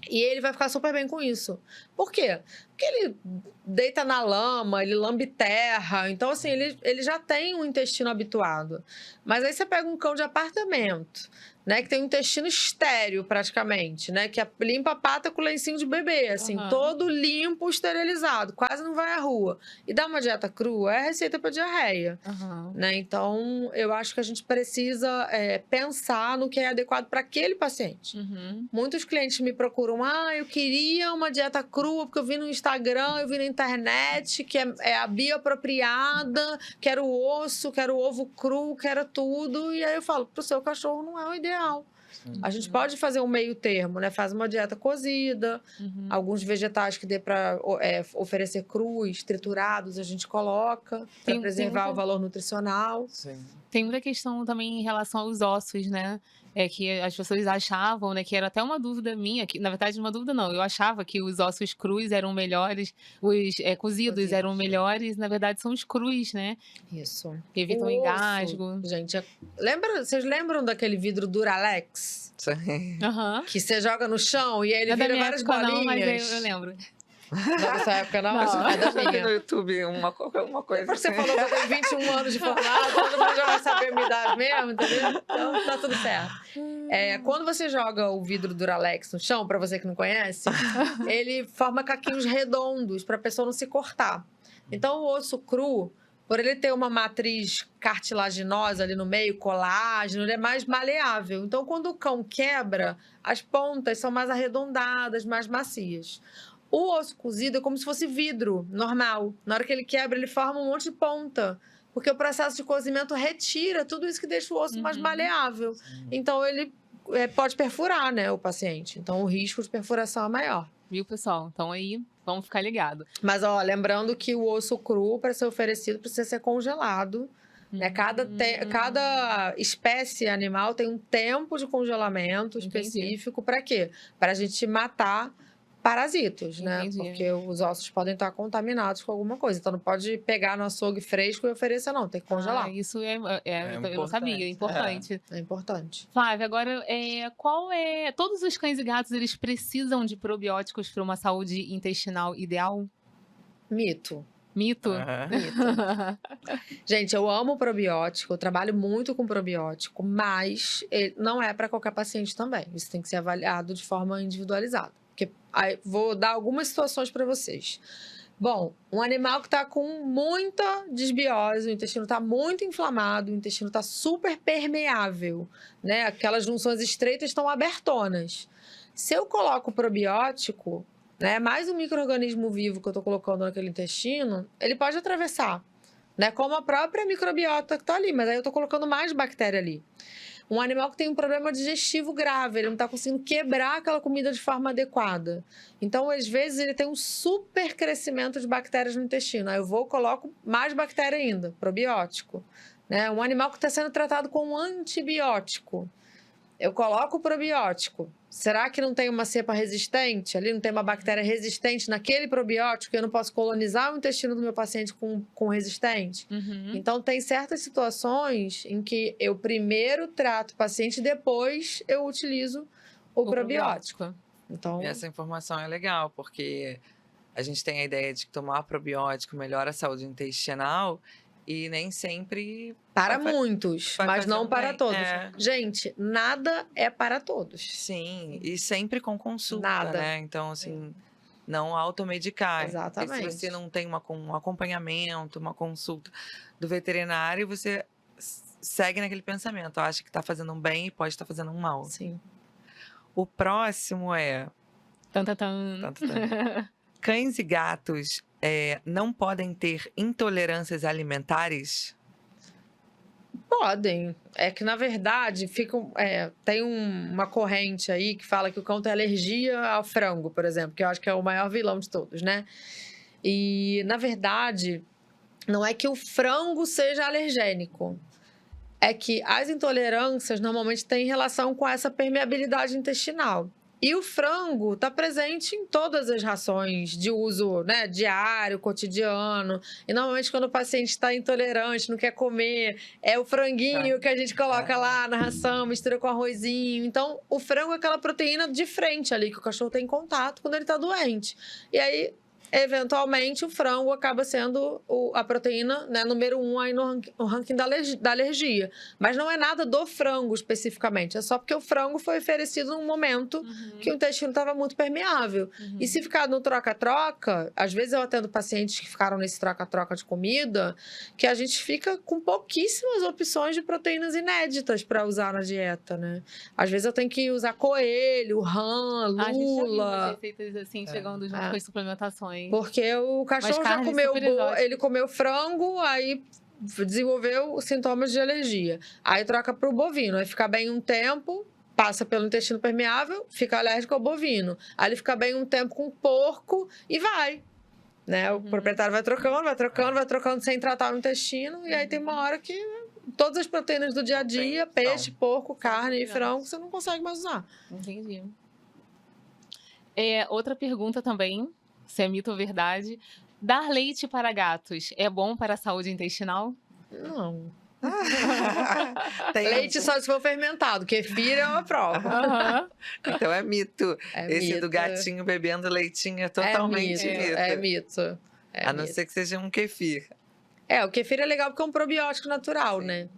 E ele vai ficar super bem com isso. Por quê? Porque ele deita na lama, ele lambe terra. Então, assim, ele já tem um intestino habituado. Mas aí você pega um cão de apartamento, né? Que tem um intestino estéril, praticamente, né? Que limpa a pata com lencinho de bebê, assim. Uhum. Todo limpo, esterilizado. Quase não vai à rua. E dá uma dieta crua, é receita para diarreia. Uhum. Né? Então, eu acho que a gente precisa pensar no que é adequado para aquele paciente. Uhum. Muitos clientes me procuram: eu queria uma dieta crua, porque eu vi no Instagram, eu vi na internet, que é a bioapropriada, quero o osso, quero o ovo cru, quero tudo. E aí eu falo: pro seu cachorro não é o ideal. A gente pode fazer um meio termo, né? Faz uma dieta cozida, alguns vegetais que dê para oferecer crus, triturados, a gente coloca para preservar o valor nutricional. Sim. Tem muita questão também em relação aos ossos, né, que as pessoas achavam, né, que era até uma dúvida minha, que na verdade uma dúvida não, eu achava que os ossos crus eram melhores, os, cozidos eram Cozidos. melhores, na verdade são os crus, né, Isso. que evitam O engasgo. gente, vocês lembram daquele vidro Duralex? Sim. Aham. Que você joga no chão e aí ele Não é da vira minha várias época não, mas bolinhas? eu lembro. Não, dessa época não? Não. É da Eu já vi no minha. YouTube uma coisa Porque você assim. falou que eu tenho 21 anos de formado, todo mundo já vai saber a minha idade mesmo, entendeu? Então tá tudo certo. Quando você joga o vidro Duralex no chão, pra você que não conhece, ele forma caquinhos redondos pra pessoa não se cortar. Então o osso cru, por ele ter uma matriz cartilaginosa ali no meio, colágeno, ele é mais maleável. Então quando o cão quebra, as pontas são mais arredondadas, mais macias. O osso cozido é como se fosse vidro normal. Na hora que ele quebra, ele forma um monte de ponta. Porque o processo de cozimento retira tudo isso que deixa o osso mais Uhum. maleável. Então, ele pode perfurar, né, o paciente. Então, o risco de perfuração é maior. Viu, pessoal? Então aí, vamos ficar ligado. Mas, ó, lembrando que o osso cru, para ser oferecido, precisa ser congelado. Né? Cada espécie animal tem um tempo de congelamento Entendi. específico. Para quê? Para a gente matar parasitos, né? Entendi. Porque os ossos podem estar contaminados com alguma coisa. Então não pode pegar no açougue fresco e oferecer, não. Tem que congelar. Ah, isso eu não sabia, é importante. importante. É importante. Flávia, agora, todos os cães e gatos, eles precisam de probióticos para uma saúde intestinal ideal? Mito. Mito? Gente, eu amo probiótico, eu trabalho muito com probiótico, mas ele não é para qualquer paciente também. Isso tem que ser avaliado de forma individualizada. Porque aí, vou dar algumas situações para vocês. Bom, um animal que está com muita desbiose, o intestino está muito inflamado, o intestino está super permeável, né? Aquelas junções estreitas estão abertonas. Se eu coloco probiótico, né, mais um micro-organismo vivo que eu estou colocando naquele intestino, ele pode atravessar, né? Como a própria microbiota que está ali, mas aí eu estou colocando mais bactéria ali. Um animal que tem um problema digestivo grave, ele não está conseguindo quebrar aquela comida de forma adequada. Então, às vezes, ele tem um super crescimento de bactérias no intestino. Aí eu coloco mais bactéria ainda, probiótico. Né? Um animal que está sendo tratado com um antibiótico, eu coloco o probiótico. Será que não tem uma cepa resistente? Ali não tem uma bactéria resistente naquele probiótico? Eu não posso colonizar o intestino do meu paciente com resistente? Uhum. Então, tem certas situações em que eu primeiro trato o paciente e depois eu utilizo o probiótico. Então, Essa informação é legal, porque a gente tem a ideia de que tomar probiótico melhora a saúde intestinal e nem sempre para vai muitos, vai mas fazer não um para bem. todos. É. Gente, nada é para todos. Sim, e sempre com consulta, Nada. né? Então, assim, não automedicar. Exatamente. E se você não tem um acompanhamento, uma consulta do veterinário, você segue naquele pensamento. Acha que está fazendo um bem e pode estar fazendo um mal. Sim. O próximo é... Tan, tan, tan. Cães e gatos não podem ter intolerâncias alimentares? Podem. É que, na verdade, tem uma corrente aí que fala que o cão tem alergia ao frango, por exemplo, que eu acho que é o maior vilão de todos, né? E, na verdade, não é que o frango seja alergênico. É que as intolerâncias normalmente têm relação com essa permeabilidade intestinal. E o frango está presente em todas as rações de uso, né, diário, cotidiano. E normalmente quando o paciente está intolerante, não quer comer, é o franguinho que a gente coloca lá na ração, mistura com arrozinho. Então, o frango é aquela proteína de frente ali que o cachorro tem contato quando ele está doente. E aí, eventualmente, o frango acaba sendo a proteína, né, número 1 aí no ranking da alergia. Mas não é nada do frango especificamente. É só porque o frango foi oferecido num momento que o intestino estava muito permeável. E se ficar no troca-troca, às vezes eu atendo pacientes que ficaram nesse troca-troca de comida, que a gente fica com pouquíssimas opções de proteínas inéditas para usar na dieta, né? Às vezes eu tenho que usar coelho, rã, A gente já viu umas lula. receitas assim, chegando junto com as suplementações. Porque o cachorro já carnes comeu, super exóticas. ele comeu frango, aí desenvolveu sintomas de alergia. Aí troca para o bovino, aí fica bem um tempo, passa pelo intestino permeável, fica alérgico ao bovino. Aí ele fica bem um tempo com porco e vai. Né? O proprietário vai trocando sem tratar o intestino, e aí tem uma hora que todas as proteínas do dia a dia, Não tem peixe, porco, carne e virar. frango, você não consegue mais usar. Entendi. Outra pergunta também, se é mito ou verdade. Dar leite para gatos é bom para a saúde intestinal? Não. Tem Leite um- só se for fermentado, kefir é uma prova. Aham. Então é mito. É Esse mito. do gatinho bebendo leitinho é totalmente mito. É mito. É A não mito. ser que seja um kefir. O kefir é legal porque é um probiótico natural, Sim. né?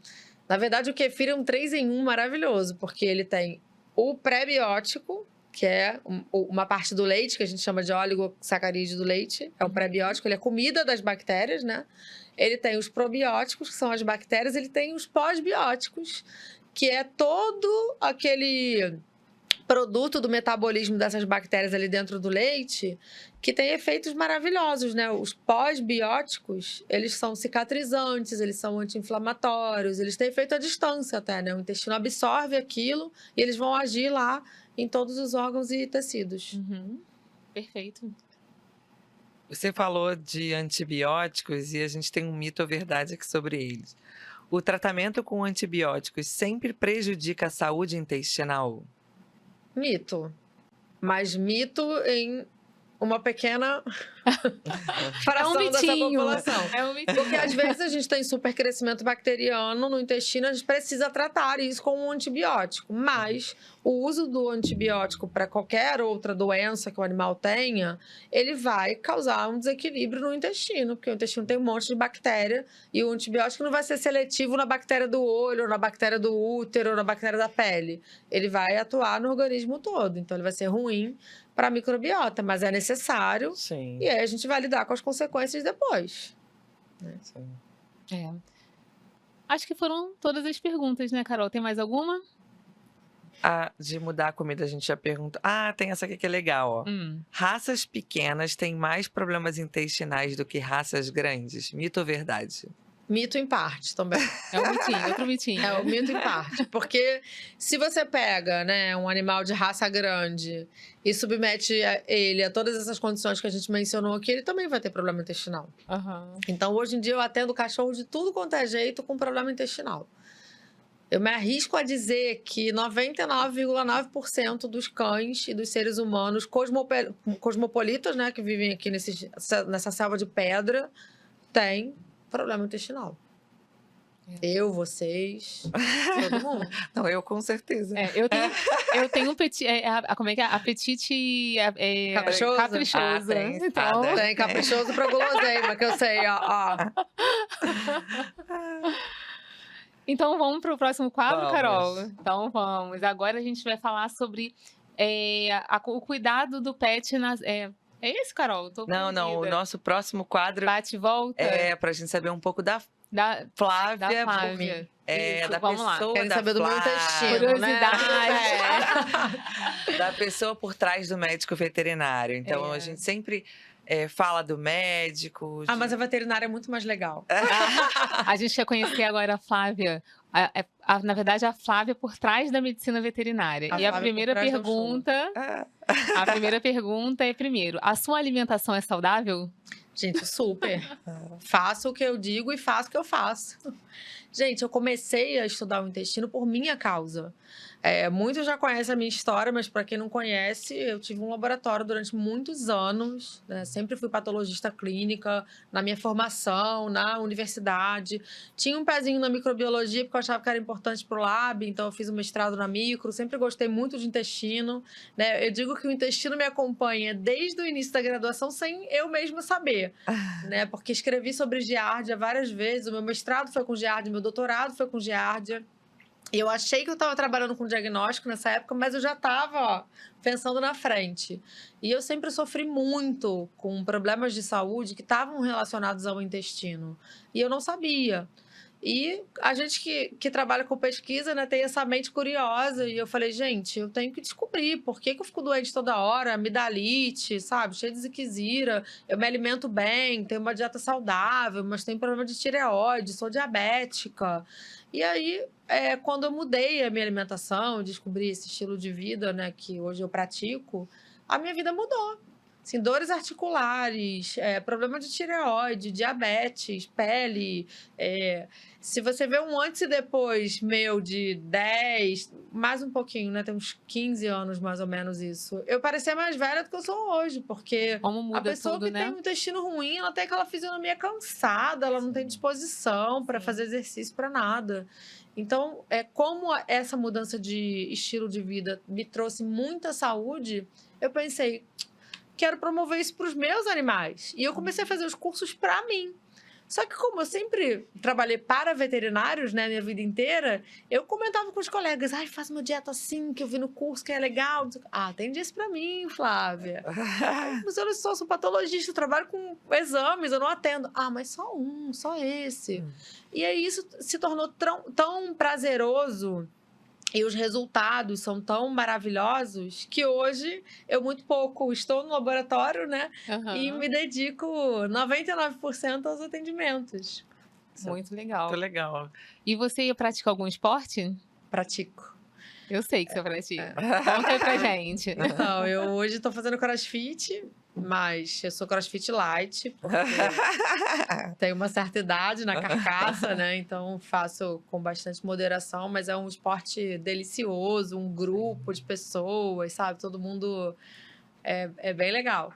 Na verdade, o kefir é um 3 em 1 maravilhoso, porque ele tem o pré-biótico, que é uma parte do leite, que a gente chama de oligosacarídeo do leite. É o pré-biótico, ele é comida das bactérias, né? Ele tem os probióticos, que são as bactérias, ele tem os pós-bióticos, que é todo aquele produto do metabolismo dessas bactérias ali dentro do leite, que tem efeitos maravilhosos, né? Os pós-bióticos, eles são cicatrizantes, eles são anti-inflamatórios, eles têm efeito à distância até, né? O intestino absorve aquilo e eles vão agir lá em todos os órgãos e tecidos. Uhum. Perfeito. Você falou de antibióticos e a gente tem um mito ou verdade aqui sobre eles. O tratamento com antibióticos sempre prejudica a saúde intestinal? Mito. Mas mito em uma pequena fração dessa mitinho. população. É um mitinho. Porque às vezes a gente tem supercrescimento bacteriano no intestino, a gente precisa tratar isso com um antibiótico. Mas o uso do antibiótico para qualquer outra doença que o animal tenha, ele vai causar um desequilíbrio no intestino, porque o intestino tem um monte de bactéria e o antibiótico não vai ser seletivo na bactéria do olho, na bactéria do útero, na bactéria da pele. Ele vai atuar no organismo todo, então ele vai ser ruim para a microbiota, mas é necessário. Sim. E aí a gente vai lidar com as consequências depois. Sim. É. Acho que foram todas as perguntas, né, Carol? Tem mais alguma? De mudar a comida, a gente já pergunta. Tem essa aqui que é legal, ó. Raças pequenas têm mais problemas intestinais do que raças grandes? Mito ou verdade? Mito em parte também. É um mitinho, outro mitinho. É o mito em parte. Porque se você pega, né, um animal de raça grande e submete ele a todas essas condições que a gente mencionou aqui, ele também vai ter problema intestinal. Aham. Então, hoje em dia, eu atendo cachorro de tudo quanto é jeito com problema intestinal. Eu me arrisco a dizer que 99,9% dos cães e dos seres humanos cosmopolitas, né, que vivem aqui nessa selva de pedra, têm problema intestinal. Eu, vocês, todo mundo. Não, eu com certeza. Eu tenho um petit. Como é que é? Apetite. Caprichoso? Caprichoso. Tem, Então, né? Tem caprichoso pra guloseima, que eu sei, ó. então vamos para o próximo quadro, Vamos. Carol? Então vamos. Agora a gente vai falar sobre o cuidado do pet nas. É esse, Carol? Tô Não, o perdida. nosso próximo quadro Bate e volta? é pra gente saber um pouco da Da Flávia. da Flávia. É, Isso, da vamos lá. pessoa Querem da saber do meu Flávia. intestino, Curiosidade. né? Da pessoa por trás do médico veterinário. Então, É. a gente sempre fala do médico. Mas a veterinária é muito mais legal. A gente quer conhecer agora a Flávia. Na verdade, a Flávia por trás da medicina veterinária. A E a Flávia primeira por trás da pergunta. Ah, A primeira pergunta é primeiro: a sua alimentação é saudável? Gente, super. Faço o que eu digo e faço o que eu faço. Gente, eu comecei a estudar o intestino por minha causa. Muitos já conhecem a minha história, mas para quem não conhece, eu tive um laboratório durante muitos anos, né? Sempre fui patologista clínica, na minha formação, na universidade. Tinha um pezinho na microbiologia, porque eu achava que era importante para o lab, então eu fiz um mestrado na micro, sempre gostei muito de intestino, né? Eu digo que o intestino me acompanha desde o início da graduação sem eu mesma saber, né? Porque escrevi sobre giardia várias vezes, o meu mestrado foi com giardia, meu doutorado foi com giardia. E eu achei que eu estava trabalhando com diagnóstico nessa época, mas eu já estava pensando na frente. E eu sempre sofri muito com problemas de saúde que estavam relacionados ao intestino. E eu não sabia. E a gente que trabalha com pesquisa, né, tem essa mente curiosa. E eu falei, gente, eu tenho que descobrir por que eu fico doente toda hora, amidalite, sabe? Cheia de ziquezira. Eu me alimento bem, tenho uma dieta saudável, mas tenho problema de tireoide, sou diabética. E aí, quando eu mudei a minha alimentação, descobri esse estilo de vida, né, que hoje eu pratico, a minha vida mudou. Assim, dores articulares, problema de tireoide, diabetes, pele. Se você vê um antes e depois meu de 10, mais um pouquinho, né? Tem uns 15 anos mais ou menos isso. Eu parecia mais velha do que eu sou hoje, porque Como a muda pessoa tudo, que né? tem um intestino ruim, ela tem aquela fisionomia cansada, ela não tem disposição para Sim. fazer exercício para nada. Então, como essa mudança de estilo de vida me trouxe muita saúde, eu pensei, quero promover isso para os meus animais. E eu comecei a fazer os cursos para mim. Só que como eu sempre trabalhei para veterinários, né, minha vida inteira, eu comentava com os colegas, ai, faz uma dieta assim, que eu vi no curso, que é legal. Ah, tem disso para mim, Flávia. Mas olha só, sou patologista, eu trabalho com exames, eu não atendo. Ah, mas só esse. E aí isso se tornou tão prazeroso e os resultados são tão maravilhosos que hoje eu muito pouco estou no laboratório, né? E me dedico 99% aos atendimentos. Muito legal. Muito legal. E você ia praticar algum esporte? Pratico. Eu sei que você pratica. Conta aí pra gente. Então, eu hoje estou fazendo crossfit, mas eu sou crossfit light, porque tenho uma certa idade na carcaça, né? Então faço com bastante moderação, mas é um esporte delicioso, um grupo de pessoas, sabe? Todo mundo é bem legal.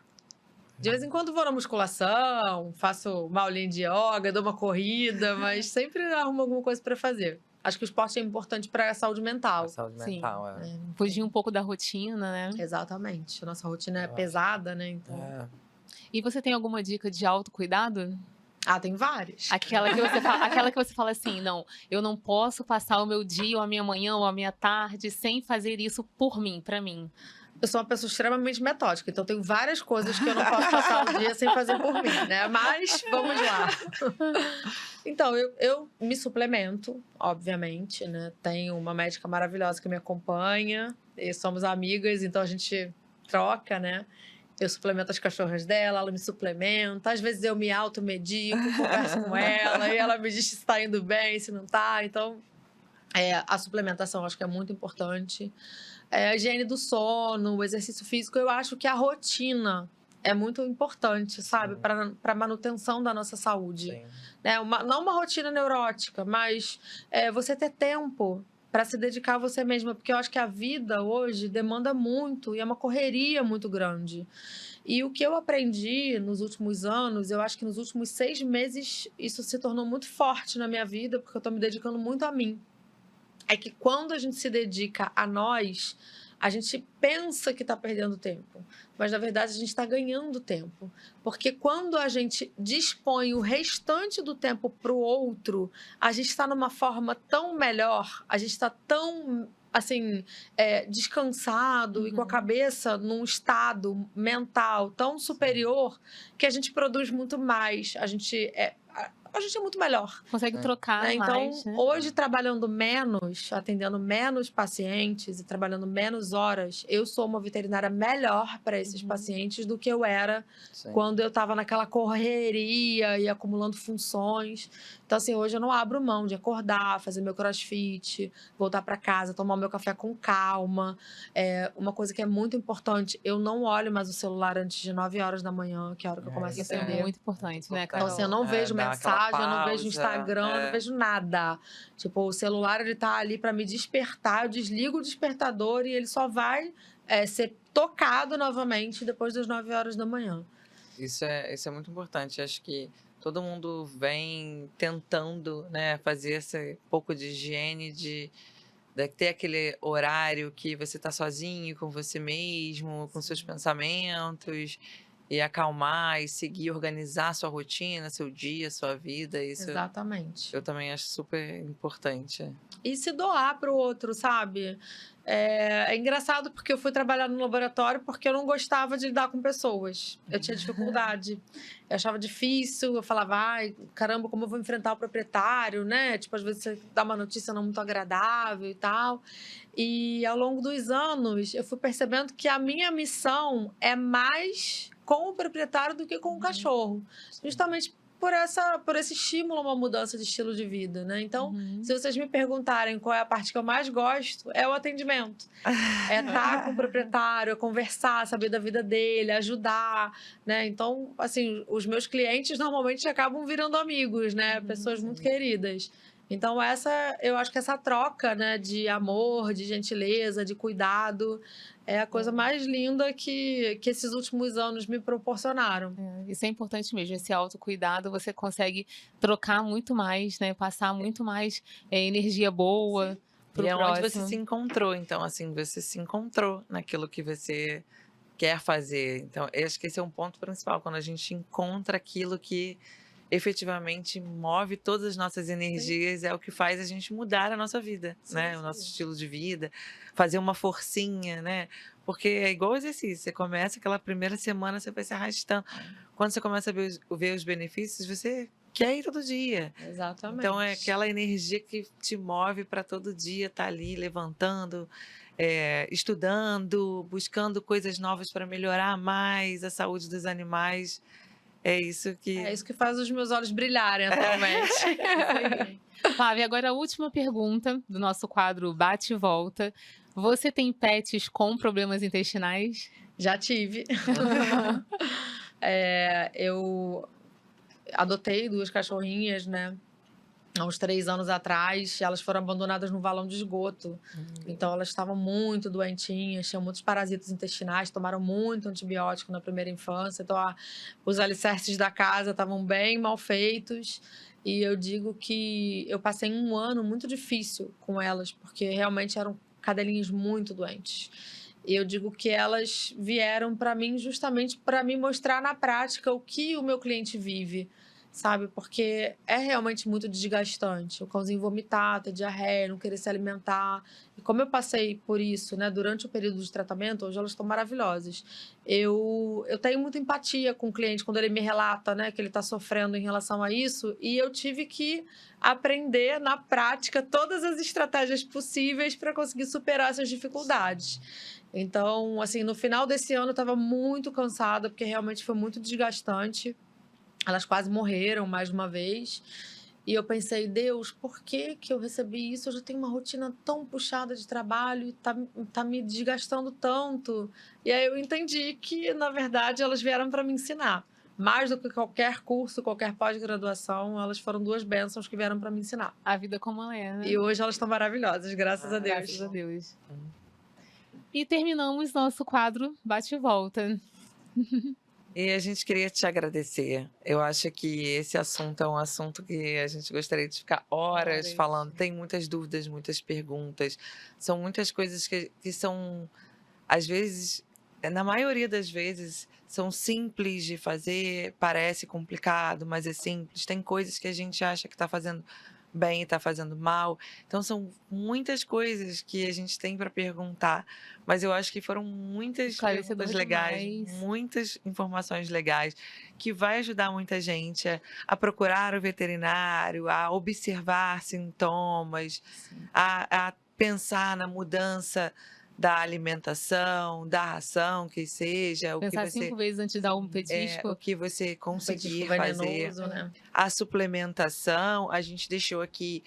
De vez em quando vou na musculação, faço uma aulinha de yoga, dou uma corrida, mas sempre arrumo alguma coisa para fazer. Acho que o esporte é importante para a saúde mental. A saúde Sim. mental, Fugir um pouco da rotina, né? Exatamente. A nossa rotina é Eu acho. pesada, né? Então... E você tem alguma dica de autocuidado? Ah, tem várias. Aquela que você fala assim, não, eu não posso passar o meu dia, ou a minha manhã, ou a minha tarde sem fazer isso por mim, pra mim. Eu sou uma pessoa extremamente metódica, então tenho várias coisas que eu não posso passar o dia sem fazer por mim, né? Mas vamos lá. Então, eu me suplemento, obviamente, né? Tenho uma médica maravilhosa que me acompanha, e somos amigas, então a gente troca, né? Eu suplemento as cachorras dela, ela me suplementa. Às vezes eu me automedico, converso com ela, e ela me diz se está indo bem, se não está. Então, a suplementação acho que é muito importante. A higiene do sono, o exercício físico, eu acho que a rotina é muito importante, sabe? Para a manutenção da nossa saúde. Sim. Né? Não uma rotina neurótica, mas você ter tempo para se dedicar a você mesma, porque eu acho que a vida hoje demanda muito e é uma correria muito grande. E o que eu aprendi nos últimos anos, eu acho que nos últimos 6 meses isso se tornou muito forte na minha vida, porque eu estou me dedicando muito a mim. É que quando a gente se dedica a nós, a gente pensa que está perdendo tempo, mas na verdade a gente está ganhando tempo. Porque quando a gente dispõe o restante do tempo para o outro, a gente está numa forma tão melhor, a gente está tão assim, descansado e com a cabeça num estado mental tão superior que a gente produz muito mais, a gente é muito melhor. Consegue trocar Né? Então, mais, né? hoje, trabalhando menos, atendendo menos pacientes e trabalhando menos horas, eu sou uma veterinária melhor para esses pacientes do que eu era quando eu estava naquela correria e acumulando funções. Então, assim, hoje eu não abro mão de acordar, fazer meu crossfit, voltar para casa, tomar o meu café com calma. Uma coisa que é muito importante, eu não olho mais o celular antes de 9 horas da manhã, que é a hora que eu começo a Isso é atender. muito importante, né, Então, Carol? assim, eu não vejo dá aquela mensagem, eu não vejo pausa, Instagram, eu não vejo nada. Tipo, o celular, ele tá ali para me despertar, eu desligo o despertador e ele só vai ser tocado novamente depois das 9 horas da manhã. Isso é muito importante. Acho que todo mundo vem tentando, né, fazer esse pouco de higiene, de ter aquele horário que você está sozinho com você mesmo, com seus pensamentos, e acalmar e seguir, organizar sua rotina, seu dia, sua vida. Isso Exatamente. eu também acho super importante. E se doar para o outro, sabe? É engraçado porque eu fui trabalhar no laboratório porque eu não gostava de lidar com pessoas. Eu tinha dificuldade. Eu achava difícil, eu falava, ai, caramba, como eu vou enfrentar o proprietário, né? Tipo, às vezes você dá uma notícia não muito agradável e tal. E ao longo dos anos, eu fui percebendo que a minha missão é mais com o proprietário do que com o cachorro. Justamente por esse estímulo a uma mudança de estilo de vida, né? Então, Uhum. se vocês me perguntarem qual é a parte que eu mais gosto, é o atendimento. É estar com o proprietário, é conversar, saber da vida dele, ajudar, né? Então, assim, os meus clientes normalmente acabam virando amigos, né? Pessoas muito queridas. Então, eu acho que essa troca, né, de amor, de gentileza, de cuidado, é a coisa mais linda que esses últimos anos me proporcionaram. Isso é importante mesmo, esse autocuidado, você consegue trocar muito mais, né, passar muito mais, energia boa para E o é onde você próximo. se encontrou, então, assim, você se encontrou naquilo que você quer fazer. Então, eu acho que esse é um ponto principal, quando a gente encontra aquilo que efetivamente move todas as nossas energias, é o que faz a gente mudar a nossa vida, né? O nosso estilo de vida, fazer uma forcinha, né? Porque é igual exercício, você começa aquela primeira semana, você vai se arrastando. Quando você começa a ver os benefícios, você quer ir todo dia. Então é Exatamente. aquela energia que te move para todo dia estar ali levantando, estudando, buscando coisas novas para melhorar mais a saúde dos animais. É isso É que. isso que faz os meus olhos brilharem atualmente. Flávia, agora a última pergunta do nosso quadro Bate e Volta. Você tem pets com problemas intestinais? Já tive. Eu adotei 2 cachorrinhas, né? Há uns 3 anos atrás, elas foram abandonadas num valão de esgoto. Então, elas estavam muito doentinhas, tinham muitos parasitas intestinais, tomaram muito antibiótico na primeira infância. Então, os alicerces da casa estavam bem mal feitos. E eu digo que eu passei um ano muito difícil com elas, porque realmente eram cadelinhas muito doentes. E eu digo que elas vieram para mim justamente para me mostrar na prática o que o meu cliente vive, sabe? Porque é realmente muito desgastante. O cãozinho vomitar, ter diarreia, não querer se alimentar. E como eu passei por isso, né, durante o período de tratamento, hoje elas estão maravilhosas. Eu tenho muita empatia com o cliente quando ele me relata, né, que ele está sofrendo em relação a isso. E eu tive que aprender na prática todas as estratégias possíveis para conseguir superar essas dificuldades. Então, assim, no final desse ano eu estava muito cansada, porque realmente foi muito desgastante. Elas quase morreram mais de uma vez. E eu pensei, Deus, por que que eu recebi isso? Eu já tenho uma rotina tão puxada de trabalho e tá me desgastando tanto. E aí eu entendi que, na verdade, elas vieram para me ensinar. Mais do que qualquer curso, qualquer pós-graduação, elas foram 2 bênçãos que vieram para me ensinar. A vida como ela é, né? E hoje elas estão maravilhosas, graças a Deus. Graças a Deus. E terminamos nosso quadro Bate e Volta. E a gente queria te agradecer. Eu acho que esse assunto é um assunto que a gente gostaria de ficar horas falando. Tem muitas dúvidas, muitas perguntas. São muitas coisas que são, às vezes, na maioria das vezes, são simples de fazer, parece complicado, mas é simples. Tem coisas que a gente acha que está fazendo bem e está fazendo mal. Então, são muitas coisas que a gente tem para perguntar, mas eu acho que foram muitas Esclarecedor perguntas legais, demais. muitas informações legais, que vai ajudar muita gente a procurar o veterinário, a observar sintomas, a pensar na mudança da alimentação, da ração, que seja, Pensar 5 vezes antes de dar um o petisco. que você conseguir Petisco fazer. venenoso, né? A suplementação, a gente deixou aqui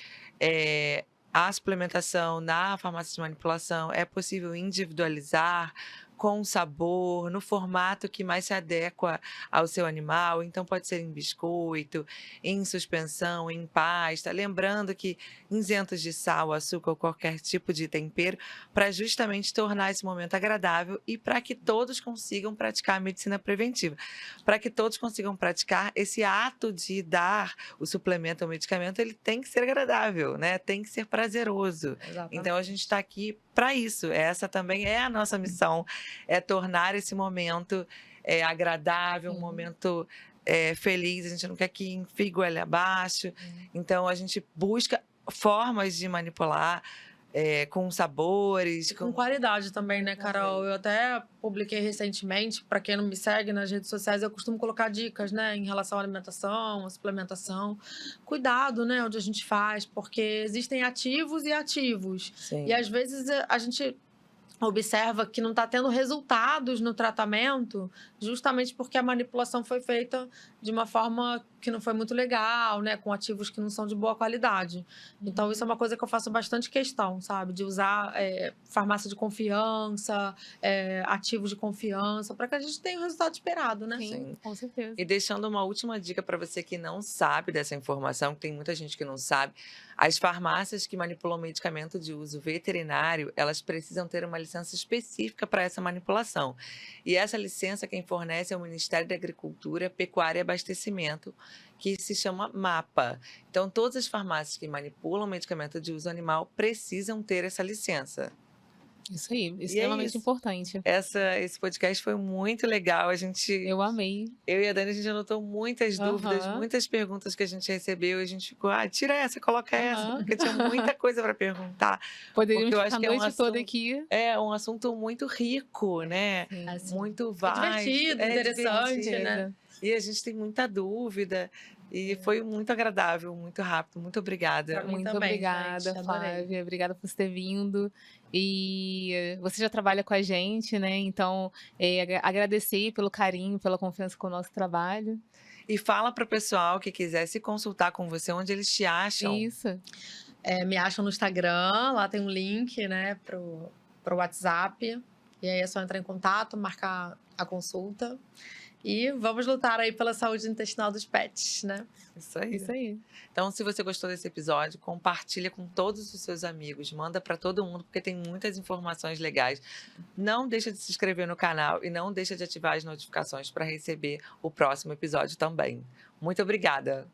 a suplementação na farmácia de manipulação é possível individualizar com sabor, no formato que mais se adequa ao seu animal. Então, pode ser em biscoito, em suspensão, em pasta. Lembrando que isentos de sal, açúcar ou qualquer tipo de tempero, para justamente tornar esse momento agradável e para que todos consigam praticar a medicina preventiva. Para que todos consigam praticar esse ato de dar o suplemento ou medicamento, ele tem que ser agradável, né? Tem que ser prazeroso. Exatamente. Então, a gente está aqui para isso. Essa também é a nossa missão, é tornar esse momento agradável, um momento feliz. A gente não quer que enfie goela abaixo. Então, a gente busca formas de manipular com sabores. E com qualidade também, né, Carol? Eu até publiquei recentemente, para quem não me segue nas redes sociais, eu costumo colocar dicas, né, em relação à alimentação, à suplementação. Cuidado, né, onde a gente faz, porque existem ativos e ativos. Sim. E às vezes a gente observa que não está tendo resultados no tratamento, justamente porque a manipulação foi feita de uma forma que não foi muito legal, né? Com ativos que não são de boa qualidade. Então, isso é uma coisa que eu faço bastante questão, sabe? De usar farmácia de confiança, ativos de confiança, para que a gente tenha o resultado esperado, né? Sim, com certeza. E deixando uma última dica para você que não sabe dessa informação, que tem muita gente que não sabe, as farmácias que manipulam medicamento de uso veterinário, elas precisam ter uma licença específica para essa manipulação. E essa licença quem fornece é o Ministério da Agricultura, Pecuária e Abastecimento, que se chama MAPA. Então, todas as farmácias que manipulam medicamento de uso animal precisam ter essa licença. Isso aí, E é extremamente isso. importante. Esse podcast foi muito legal. Eu amei. Eu e a Dani, a gente anotou muitas dúvidas, Aham. muitas perguntas que a gente recebeu. E a gente ficou, tira essa, coloca essa, Aham. porque tinha muita coisa para perguntar. Poderíamos Porque eu ficar acho a que é um noite toda assunto, aqui. é um assunto muito rico, né? Sim, Assim, Muito é vasto. divertido, É interessante, divertido. né? E a gente tem muita dúvida. E foi muito agradável, muito rápido. Muito obrigada. Pra mim Muito também, obrigada, gente, adorei. Flávia. Obrigada por você ter vindo. E você já trabalha com a gente, né? Então, agradecer pelo carinho, pela confiança com o nosso trabalho. E fala para o pessoal que quiser se consultar com você, onde eles te acham. Isso. Me acham no Instagram, lá tem um link, né, pro WhatsApp. E aí é só entrar em contato, marcar a consulta. E vamos lutar aí pela saúde intestinal dos pets, né? Isso aí. Isso aí. Então, se você gostou desse episódio, compartilha com todos os seus amigos, manda para todo mundo, porque tem muitas informações legais. Não deixa de se inscrever no canal e não deixa de ativar as notificações para receber o próximo episódio também. Muito obrigada!